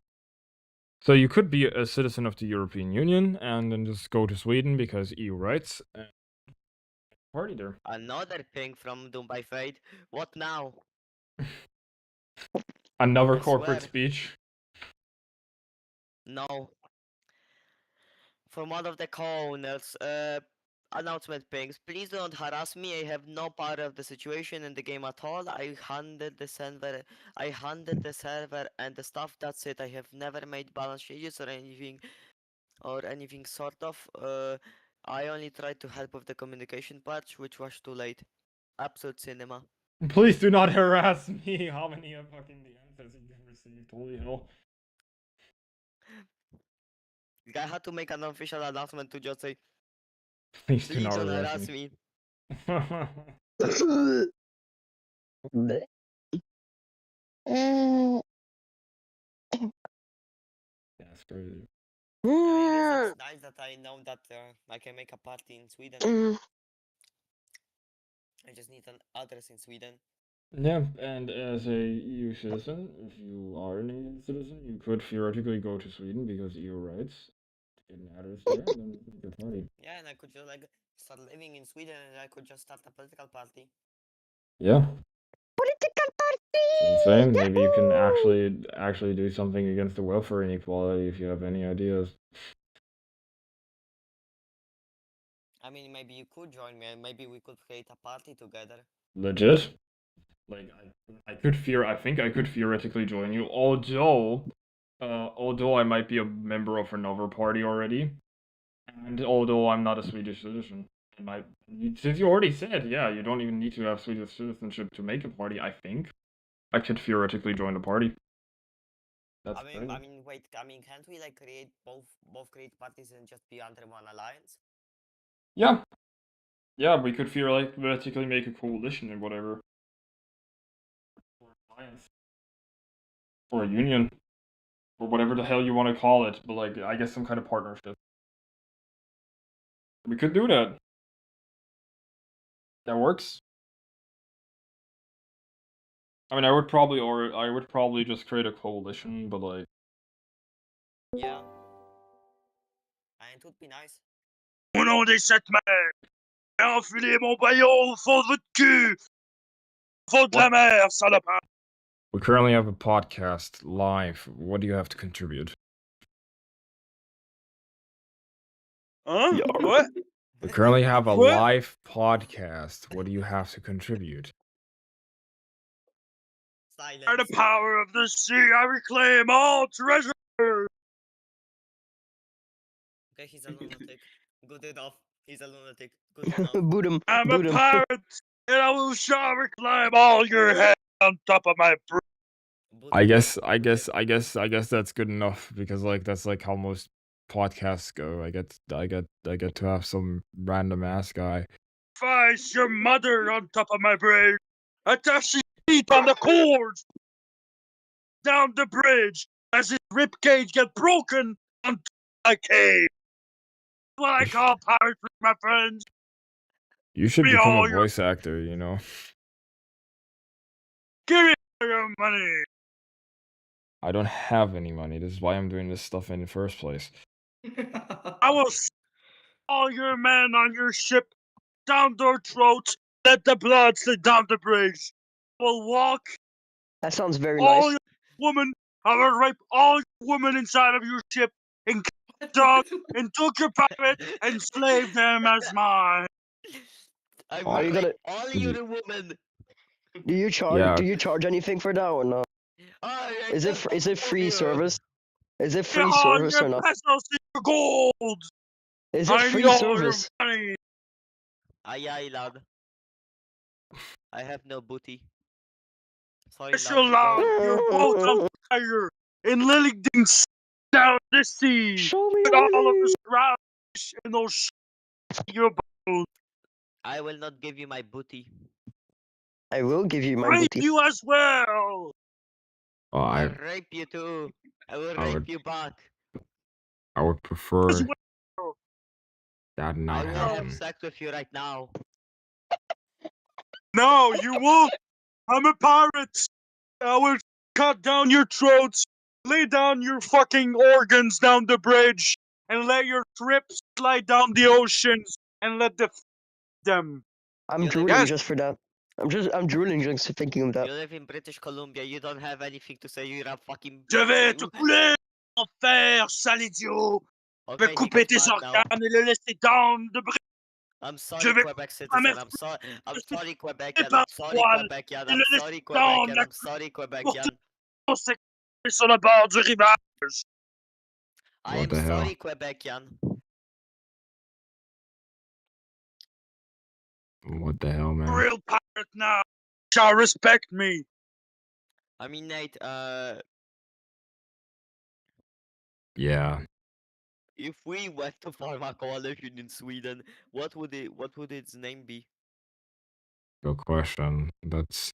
So you could be a citizen of the European Union and then just go to Sweden because EU rights and party there. Another thing from Doom by Fate. What now? Another I corporate swear. speech. No. From one of the corners, announcement pings. Please do not harass me. I have no part of the situation in the game at all. I handled the server. And the stuff. That's it. I have never made balance changes or anything sort of. I only tried to help with the communication patch, which was too late. Absolute cinema. Please do not harass me. How many fucking DMs has he received? Holy hell. I had to make an official announcement to just say, Please do please not don't harass harass me. me. Bleh. That's crazy. I mean, it's nice that I know that I can make a party in Sweden. I just need an address in Sweden. Yeah, and as a EU citizen, if you are an EU citizen, you could theoretically go to Sweden because EU rights to get an address there and then make a party. Yeah, and I could just like start living in Sweden and I could just start a political party. Yeah, Political it's party. insane. Maybe you can Yahoo! actually do something against the welfare inequality if you have any ideas. I mean, maybe you could join me and maybe we could create a party together. Legit. Like I think I could theoretically join you, although I might be a member of another party already, and although I'm not a Swedish citizen. Since you already said, yeah, you don't even need to have Swedish citizenship to make a party, I think I could theoretically join the party. That's crazy. Wait, can't we like create both create parties and just be under one alliance? Yeah. Yeah, we could theoretically make a coalition and whatever. Or alliance. Or a union. Or whatever the hell you want to call it, but like, I guess some kind of partnership. We could do that. That works. I mean, I would probably just create a coalition, but like, Yeah. And it would be nice. Au nom des 7 mers, enfilez mon baillon au fond de votre cul! Fond de la mer, salopard! we currently have a podcast live. What do you have to contribute? Huh? Yeah. What? We currently have a What? live podcast. What do you have to contribute? By Silence. the power of the sea, I reclaim all treasure! Okay, he's a lunatic. Good enough. He's a lunatic. Good enough. Boot him. I'm Boot a him. pirate, and I will shall reclaim all your head on top of my bridge. I guess that's good enough because like that's like how most podcasts go. I get to have some random ass guy. Sacrifice your mother on top of my bridge. Attach his feet on the cords down the bridge as his ribcage get broken onto my cave. What I call pirates, my friends. You should Me become all a your- voice actor, you know. Give me all your money. I don't have any money. This is why I'm doing this stuff in the first place. I will send all your men on your ship down their throats. Let the blood slip down the bridge. I will walk That sounds very all nice. your women. I will rape all your women inside of your ship and dog and took your pirate and slaved them as mine. I Oh, will Are you rape gonna? all Ye- your women. Do you charge? Yeah. Do you charge anything for that or not? I Is it is it free service? Is it free Get all service your or not? pesos and your gold. Is it I need free all service? your money. Aye, aye, lad. I have no booty. Sorry, I lad. shall Go loud on. your boat on fire in Lillington down the sea. Show me With your all of the willy. trash and those your boat. I will not give you my booty. I will give you my Rape booty. you as well. Oh, I'll I rape you too. I will I rape would you back. would As prefer well. that I not will have happen. sex with you right now. No, you won't. I'm a pirate. I will cut down your throats, lay down your fucking organs down the bridge, and let your trips slide down the oceans and let them. I'm You live drooling Yes. just for that. I'm drooling just thinking of that. You live in British Columbia. You don't have anything to say. You're a fucking. Je vais te you- couler en fer, sale idiot. Je vais Okay, he couper gets tes mad now. organes et les laisser down the bridge. I'm Je sorry, vais Quebec à mes citizen. I'm sorry. I'm sorry, et Quebecian. par I'm sorry, poil Quebecian. et I'm le sorry, laisser down Quebecian. la I'm sorry, pour Quebecian. te séquestrer sur le bord du rivage. I What am the hell? sorry, Quebecian. What the hell, man? Real pirate now. Shall respect me. I mean, Nate. Yeah. If we went to form a coalition in Sweden, what would its name be? Good question. That's.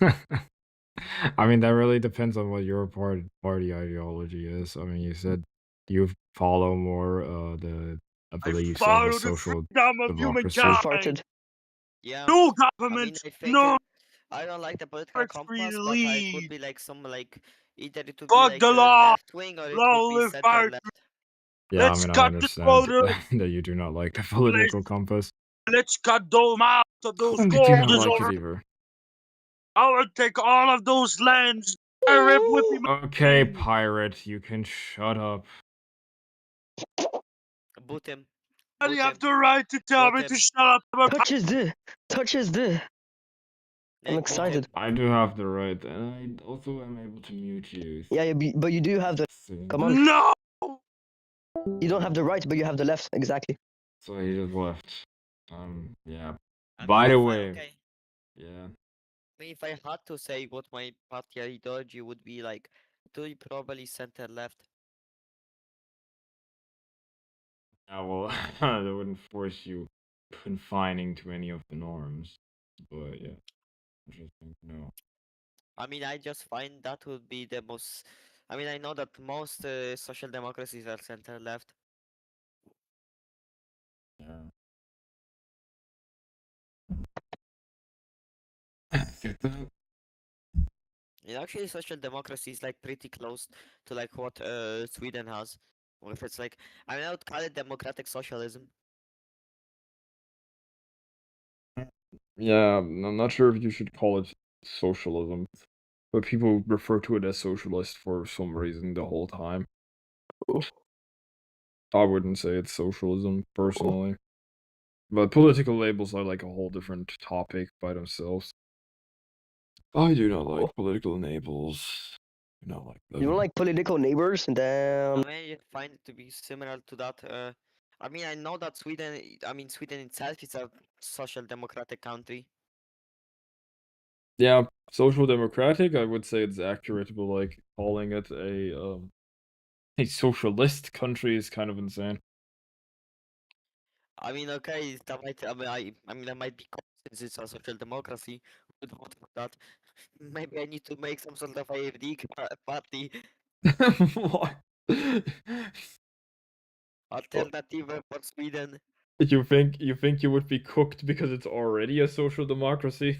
I mean, that really depends on what your party ideology is. I mean, you said you follow more the I beliefs of follow a the social freedom of democracy. humankind. Free-farted. Yeah. No I mean, government. I think No I don't like the political it's free compass, to but it lead. would be like some like either it would be Fuck like the law. left wing or it Law would be live center fire. left. Yeah, Let's I mean, I cut the understand quota. that you do not like the political compass. Let's cut those out of those I do gold not is like it over. either. I will take all of those lands. I rip with him. Okay, pirate, you can shut up. Boot him. You Boot have him. the right to tell Vote me him. to shut up. I'm a Touches the. Touches the. Nate, I'm boot him. excited. I do have the right, and I also am able to mute you. Yeah, but you do have the. See? Come on. No. You don't have the right, but you have the left. Exactly. So he just left. Yeah. I By mean, the if I- way, okay. yeah. I mean, if I had to say what my party ideology would be like, it would be probably center left. Yeah, well, that wouldn't force you confining to any of the norms. But yeah. Interesting to know. I mean, I just find that would be the most. I mean, I know that most social democracies are center left. Yeah. Get that? Actually, social democracy is like pretty close to like what Sweden has. Or if it's like, I mean, I would call it democratic socialism. Yeah, I'm not sure if you should call it socialism, but people refer to it as socialist for some reason the whole time. I wouldn't say it's socialism personally, but political labels are like a whole different topic by themselves. I do not like political labels. Do not like them. You don't like political neighbors? I Damn. mean, I find it to be similar to that. I mean, I know that Sweden. I mean, Sweden itself is a social democratic country. Yeah, social democratic. I would say it's accurate, but like calling it a socialist country is kind of insane. I mean, okay, that might. I mean, that might be cool since it's a social democracy. Would vote for that. Maybe I need to make some sort of AFD party, What? alternative for Sweden. You think you would be cooked because it's already a social democracy?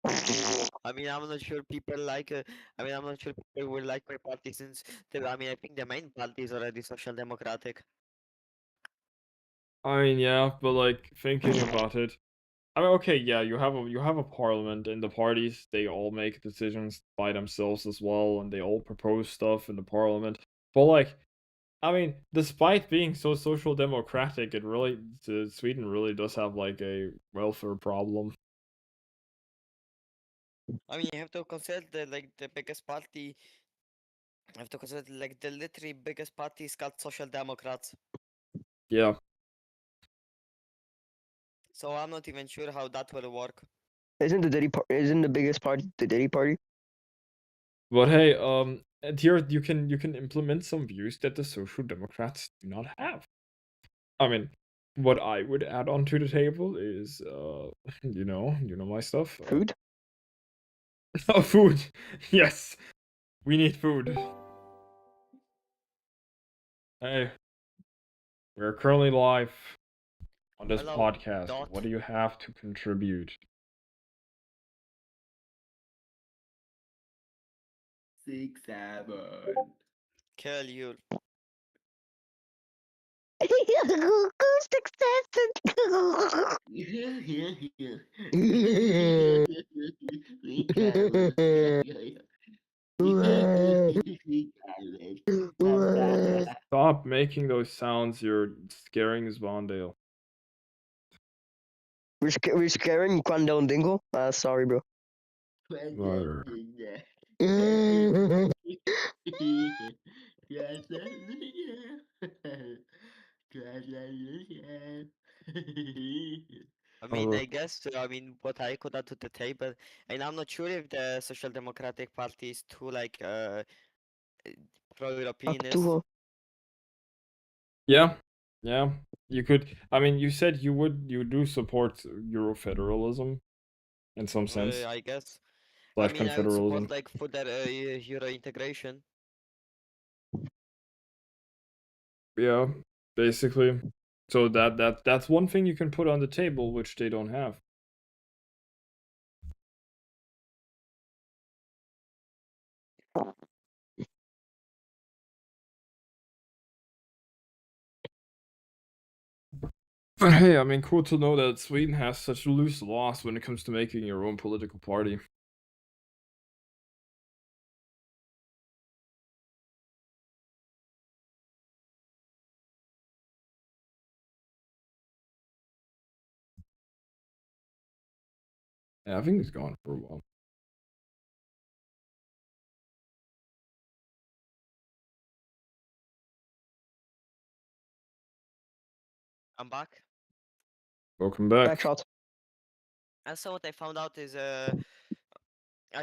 I mean, I'm not sure people like. I mean, I'm not sure people will like my party since. I mean, I think the main party is already social democratic. I mean, yeah, but like thinking about it, I mean, okay, yeah, you have a parliament, and the parties they all make decisions by themselves as well, and they all propose stuff in the parliament. But like, I mean, despite being so social democratic, Sweden really does have like a welfare problem. I mean, you have to consider the biggest party. You have to consider like the literally biggest party is called Social Democrats. Yeah, So I'm not even sure how that will work. Isn't the biggest part the Diddy party? but hey, and here you can implement some views that the Social Democrats do not have. I mean, what I would add onto the table is, you know my stuff. Food? Oh, food. Yes, we need food. Hey, we're currently live on this Hello, podcast. Dot. What do you have to contribute? 6, 7. Kill you. Stop making those sounds. You're scaring Zvondale. We're scaring Kwandon Dingle? Sorry, bro. Brother. I mean, Uh, I guess, I mean, what I could add to the table, and I'm not sure if the Social Democratic Party is too, like, pro-Europeanist. Aktuo. Yeah, yeah. You could. I mean, you said you do support Eurofederalism in some sense, I guess. slash I mean, I would confederalism. support, like, further Euro integration. Yeah, basically. So that's one thing you can put on the table, which they don't have. But hey, I mean, cool to know that Sweden has such loose laws when it comes to making your own political party. Yeah, I think it's gone for a while. I'm back. Welcome back. Backshot. And so what I found out is, I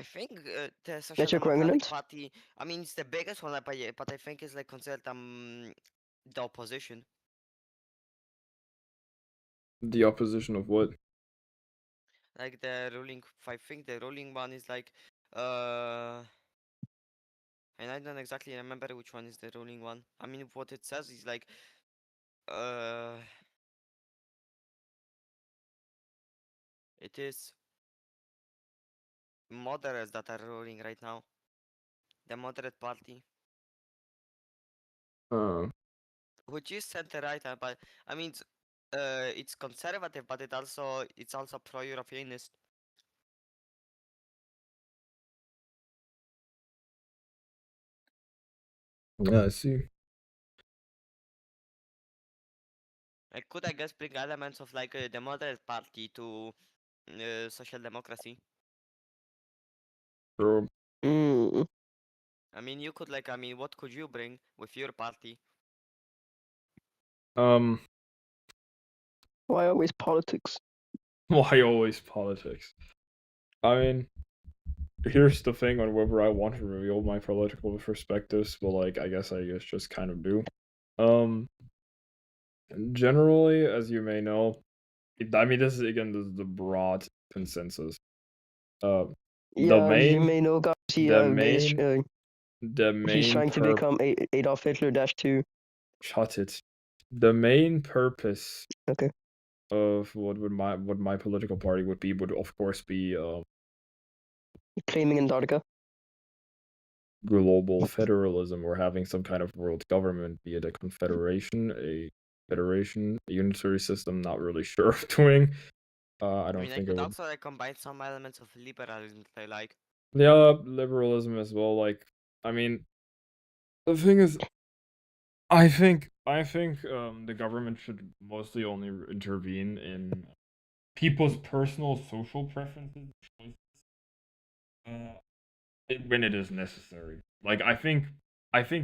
think the Social That's your Democratic covenant? Party, I mean, it's the biggest one, but I think it's like considered the opposition. The opposition of what? Like the ruling, I think the ruling one is like, and I don't exactly remember which one is the ruling one. I mean, what it says is like, it is moderates that are ruling right now. The moderate party, which is center right, but I mean, it's conservative, but it's also pro-Europeanist. Yeah, I see. It could, I guess, bring elements of like the moderate party to social democracy. Sure. Mm. I mean, you could like, I mean, what could you bring with your party? Why always politics? Why always politics? I mean, here's the thing on whether I want to reveal my political perspectives, but like, I guess just kind of do. Generally, as you may know, I mean, this is the broad consensus. Yeah, The as you main, may know, guys, the he's main trying to become Adolf Hitler -2. Shut it. The main purpose Okay. of what my political party would of course be Claiming Antarctica. global federalism, or having some kind of world government, be it a confederation, a federation, a unitary system, not really sure of doing. I I don't mean, I think it could would. also like combine some elements of liberalism that I like. Yeah, liberalism as well. Like, I mean, the thing is, I think the government should mostly only intervene in people's personal social preferences, choices, uh, when it is necessary. Like, I think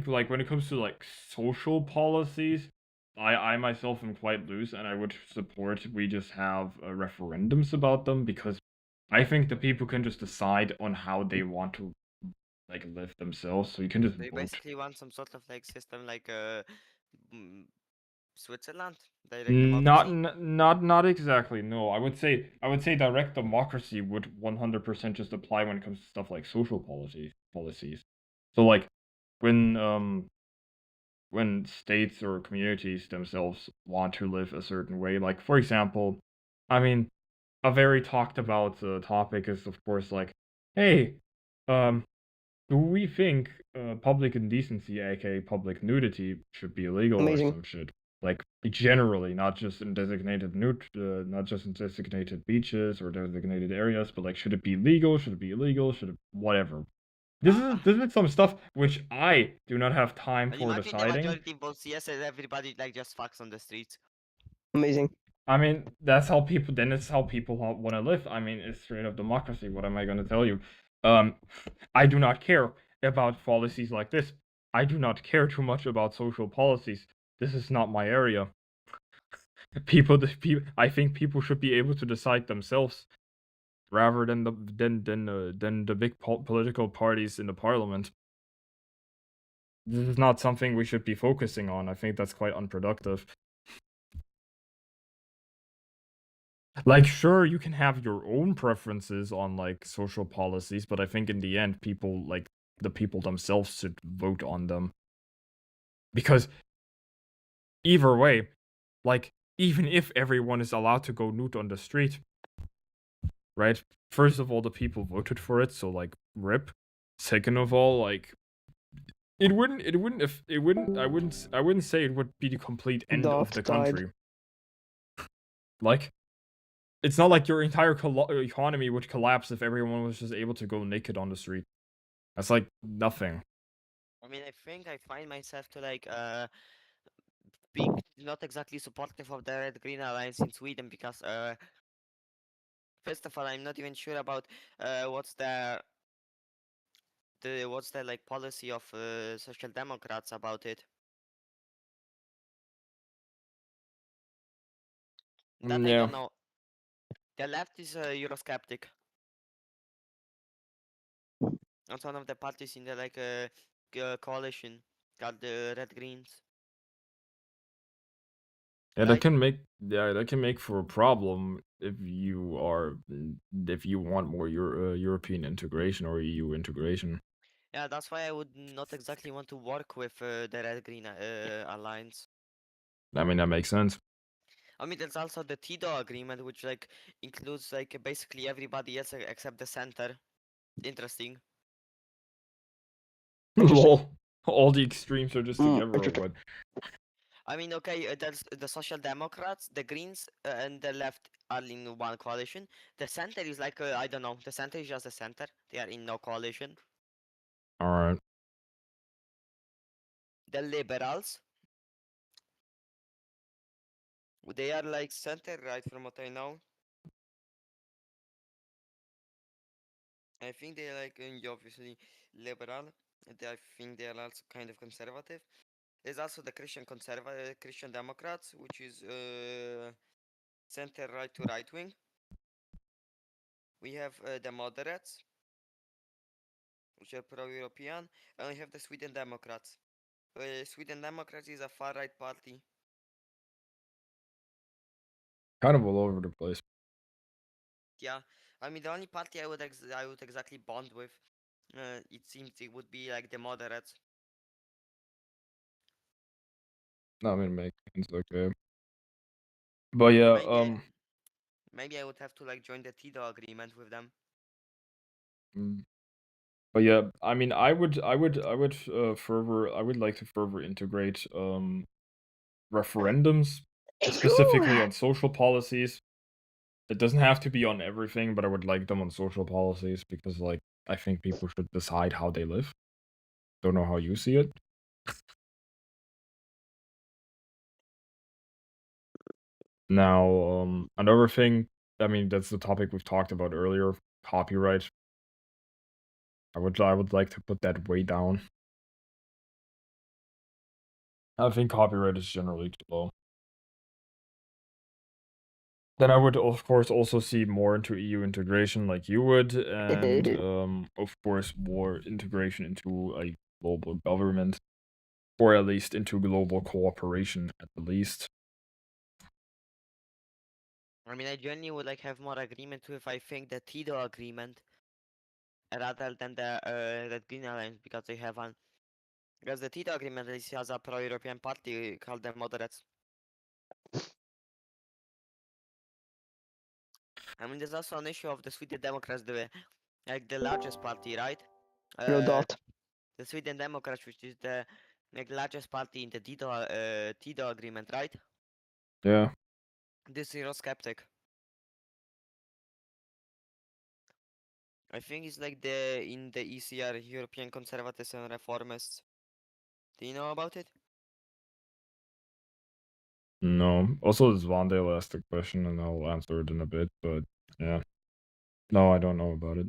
like when it comes to like social policies, I myself am quite loose, and I would support we just have referendums about them, because I think the people can just decide on how they want to like live themselves. So you can just So you vote. basically want some sort of like system like mm, Switzerland, direct democracy. Not exactly. No, I would say direct democracy would 100% just apply when it comes to stuff like social policies. So like when states or communities themselves want to live a certain way, like for example, I mean, a very talked about topic is of course like, hey, um, do we think public indecency, aka public nudity, should be illegal or Amazing. some shit? Like generally, not just in not just in designated beaches or designated areas, but like, should it be legal? Should it be illegal? Should it whatever? This is some stuff which I do not have time And for imagine the deciding. majority votes yes, and everybody like just fucks on the streets. Amazing. I mean, that's how people. Then it's how people want to live. I mean, it's straight up democracy. What am I going to tell you? I do not care about policies like this. I do not care too much about social policies. This is not my area. I think people should be able to decide themselves, rather than the big political parties in the parliament. This is not something we should be focusing on. I think that's quite unproductive. Like, sure, you can have your own preferences on like social policies, but I think in the end, people like the people themselves should vote on them. Because either way, like, even if everyone is allowed to go nude on the street, right? First of all, the people voted for it, so like, rip. Second of all, like, I wouldn't say it would be the complete end of Daft the died. country. Like, it's not like your entire economy would collapse if everyone was just able to go naked on the street. That's like nothing. I mean, I think I find myself to like being not exactly supportive of the Red Green Alliance in Sweden because first of all, I'm not even sure about what's the like policy of Social Democrats about it. That I Yeah. don't know. The left is Eurosceptic. That's one of the parties in the like coalition called the Red Greens. Yeah, Like- that can make for a problem if you want more European integration or EU integration. Yeah, that's why I would not exactly want to work with the Red Green alliance. I mean, that makes sense. I mean, there's also the TIDO agreement, which like includes like basically everybody else except the center. Interesting. Lol. All the extremes are just together, or interesting. what? I mean, okay, there's the Social Democrats, the Greens, and the left are in one coalition. The center is like I don't know. The center is just the center. They are in no coalition. All right. The Liberals, they are like center right from what I know. I think they like obviously liberal. I think they are also kind of conservative. There's also the Christian Democrats, which is center right to right wing. We have the moderates, which are pro-European, and we have the Sweden Democrats. Sweden Democrats is a far right party. Kind of all over the place. Yeah, I mean the only party I would exactly bond with, it seems it would be like the moderates. No, I mean, it makes sense. Okay. But yeah, Maybe I would have to like join the TIDO agreement with them. But yeah, I mean, I would like to further integrate referendums, specifically on social policies. It doesn't have to be on everything, but I would like them on social policies because, like, I think people should decide how they live. Don't know how you see it. Now, another thing, I mean, that's the topic we've talked about earlier, copyright. I would like to put that way down. I think copyright is generally too low. Then I would, of course, also see more into EU integration like you would, and of course, more integration into a global government, or at least into global cooperation at the least. I mean, I genuinely would like have more agreement with, I think, the TIDO agreement rather than the Green Alliance, because they have one. Because the TIDO agreement at least has a pro-European party called the Moderates. I mean, there's also an issue of the Sweden Democrats, like the largest party, right? No doubt. The Sweden Democrats, which is the largest party in the TIDO agreement, right? Yeah. This Eurosceptic. I think it's like in the ECR, European Conservatives and Reformists. Do you know about it? No. Also, Zvandale asked a question, and I'll answer it in a bit, but yeah. No, I don't know about it.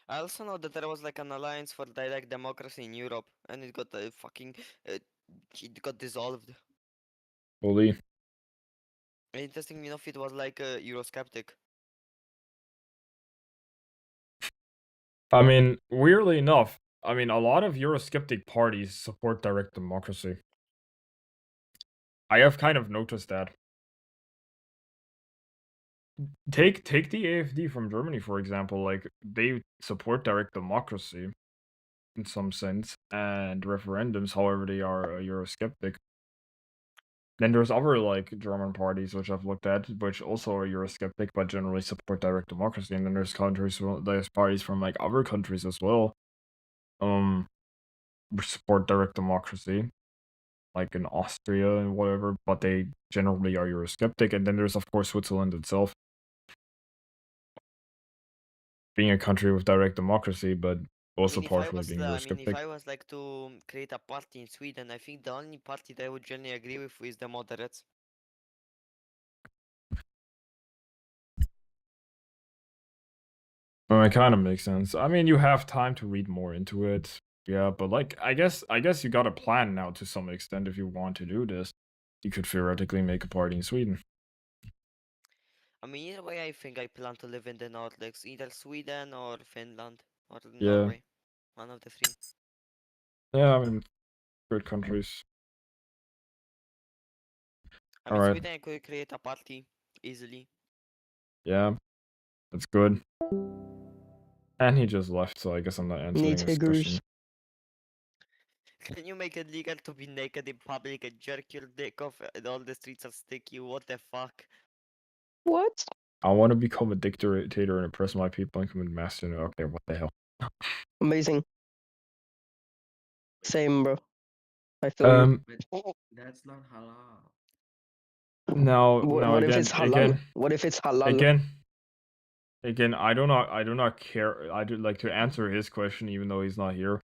I also know that there was like an alliance for direct democracy in Europe, and it got it got dissolved. Fully. Interestingly enough, it was like a Eurosceptic. I mean, weirdly enough, I mean, a lot of Eurosceptic parties support direct democracy. I have kind of noticed that. Take the AfD from Germany, for example. Like, they support direct democracy in some sense, and referendums. However, they are Eurosceptic. Then there's other like German parties which I've looked at, which also are Eurosceptic, but generally support direct democracy. And then there's there's parties from like other countries as well, which support direct democracy, like in Austria and whatever, but they generally are Eurosceptic. And then there's of course Switzerland itself, being a country with direct democracy, but also partially being I mean, if Eurosceptic. I was like to create a party in Sweden, I think the only party that I would generally agree with is the Moderates. Well, it kind of makes sense. I mean, you have time to read more into it. Yeah, but like, I guess you got a plan now to some extent if you want to do this. You could theoretically make a party in Sweden. I mean, either way, I think I plan to live in the Nordics, either Sweden or Finland or Yeah. Norway, one of the three. Yeah, I mean, good countries. I mean, Alright. Sweden I could create a party easily. Yeah, that's good. And he just left, so I guess I'm not answering Need his figures. question. Can you make it legal to be naked in public and jerk your dick off and all the streets are sticky? What the fuck? What? I want to become a dictator and oppress my people and commit mass genocide. Okay, what the hell? Amazing. Same, bro. I feel you. But that's not halal. Now, What if again, it's halal? What if it's halal? Again, I do not care. I do like to answer his question, even though he's not here.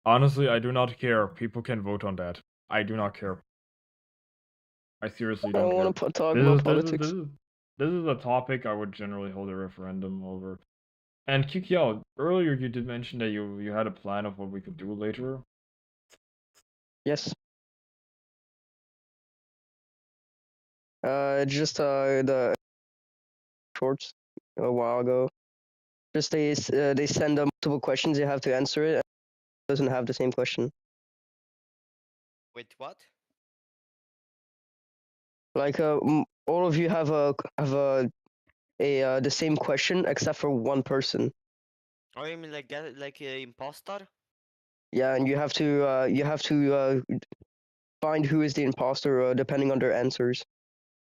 Honestly, I do not care. People can vote on that. I do not care. I seriously I don't don't care. want to talk about politics. This is a topic I would generally hold a referendum over. And Kikiao, earlier you did mention that you had a plan of what we could do later. Yes. Just the shorts a while ago. Just they send multiple questions. You have to answer it. And it doesn't have the same question. Wait, what? Like all of you have the same question except for one person. Oh, you mean like get like a imposter? Yeah, and you have to find who is the imposter depending on their answers,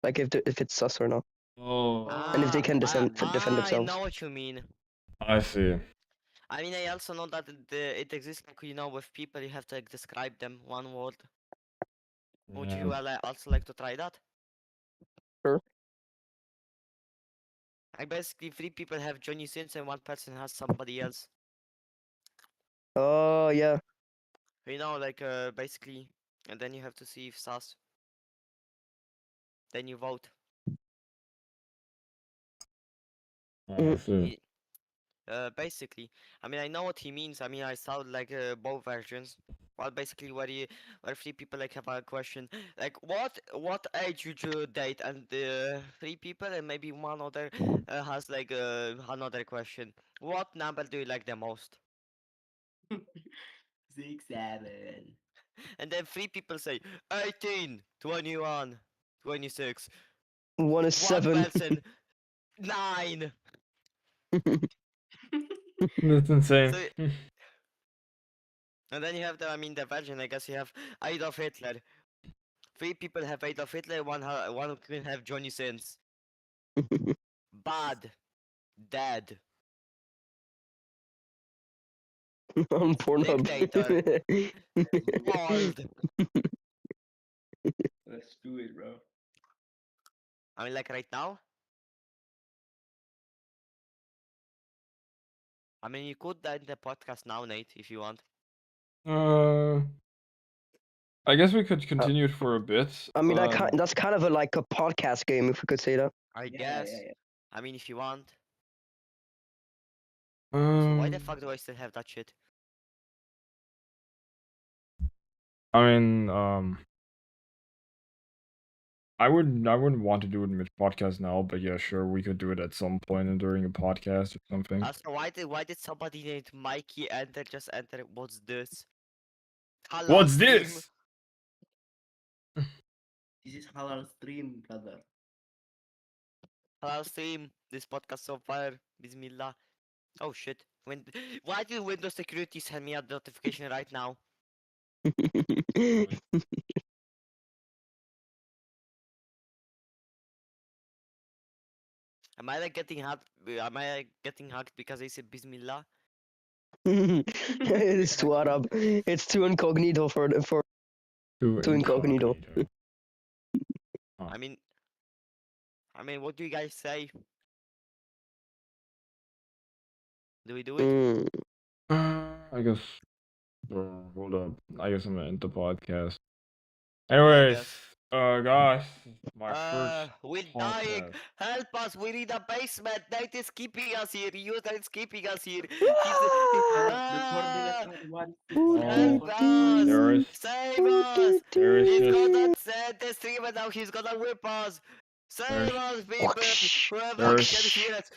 like if it's sus or not, Oh, and if they can defend I themselves. know what you mean. I see. I mean, I also know that it exists, like, you know, with people you have to like describe them one word. Would you also like to try that? Sure. Like basically 3 people have Johnny Sins and 1 person has somebody else. Oh yeah. You know, like basically, and then you have to see if sus. Then you vote. I see. He- Basically, I mean, I know what he means. I mean, I saw like both versions. Well, basically, where 3 people like have a question, like what age would you date, and 3 people and maybe one other has like another question. What number do you like the most? 6, 7. And then 3 people say 18, 21, 26. One is 7. One person 9. That's insane. So and then you have the the version. I guess you have Adolf Hitler. 3 people have Adolf Hitler. One can have Johnny Sins. Bad, dead. On Pornhub. Dictator. Bald. Let's do it, bro. I mean, like right now. I mean, you could end the podcast now, Nate, if you want. I guess we could continue it for a bit. I mean, that's kind of like a podcast game, if we could say that. I Yeah, guess. yeah, yeah. I mean, if you want. So why the fuck do I still have that shit? I mean, I wouldn't want to do it mid podcast now, but yeah, sure, we could do it at some point during a podcast or something. Also, why did somebody named Mikey just enter? What's this? Halal What's stream. this? This is halal stream, brother. Halal stream. This podcast so far. Bismillah. Oh shit. Why did Windows Security send me a notification right now? Am I like getting hacked? Am I like getting hacked because I said Bismillah? It's too Arab. It's too incognito for Too incognito. I mean, what do you guys say? Do we do it? I guess. Hold up. I guess I'm gonna end the podcast. Anyways, guess. guys, my first We're dying. podcast. Help us. We need a basement. Nate is keeping us here. User is keeping us here. Recording at 1. Help Oh, there us. is Save us. there is He's just gonna set the stream and now he's gonna whip us. Save us, people. Whoever there's- can hear us.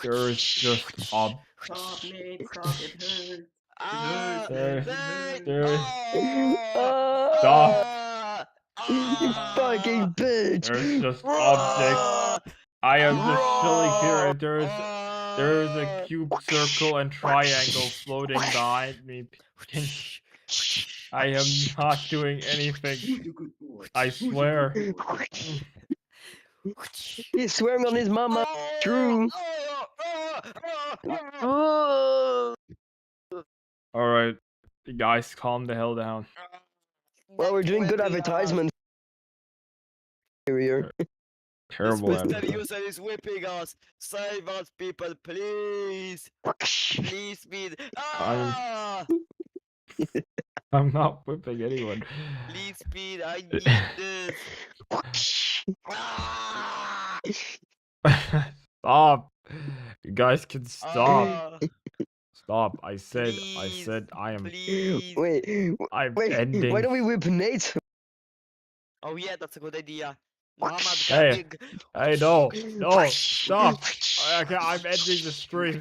there is just Stop, Nate. Stop. It hurts. Ah, There- Nate. there- Oh, Stop. You fucking bitch! there's just objects. I am just chilling here and there is a cube, circle, and triangle floating behind me. I am not doing anything. I swear. He's swearing on his mama. True. Oh. Alright, you guys, calm the hell down. Well, we're doing good advertisement. Here. Terrible Mr. advertising. User is whipping us. Save us, people, please. Please, speed. Ah! I'm not whipping anyone. Please, speed. I need this. Ah! Stop. You guys can stop. Ah, Stop. I said please, I am please. I'm Wait, ending. why don't we whip Nate? Oh yeah, that's a good idea. Muhammad Hey, Gabig. Hey, no, stop. I'm ending the stream.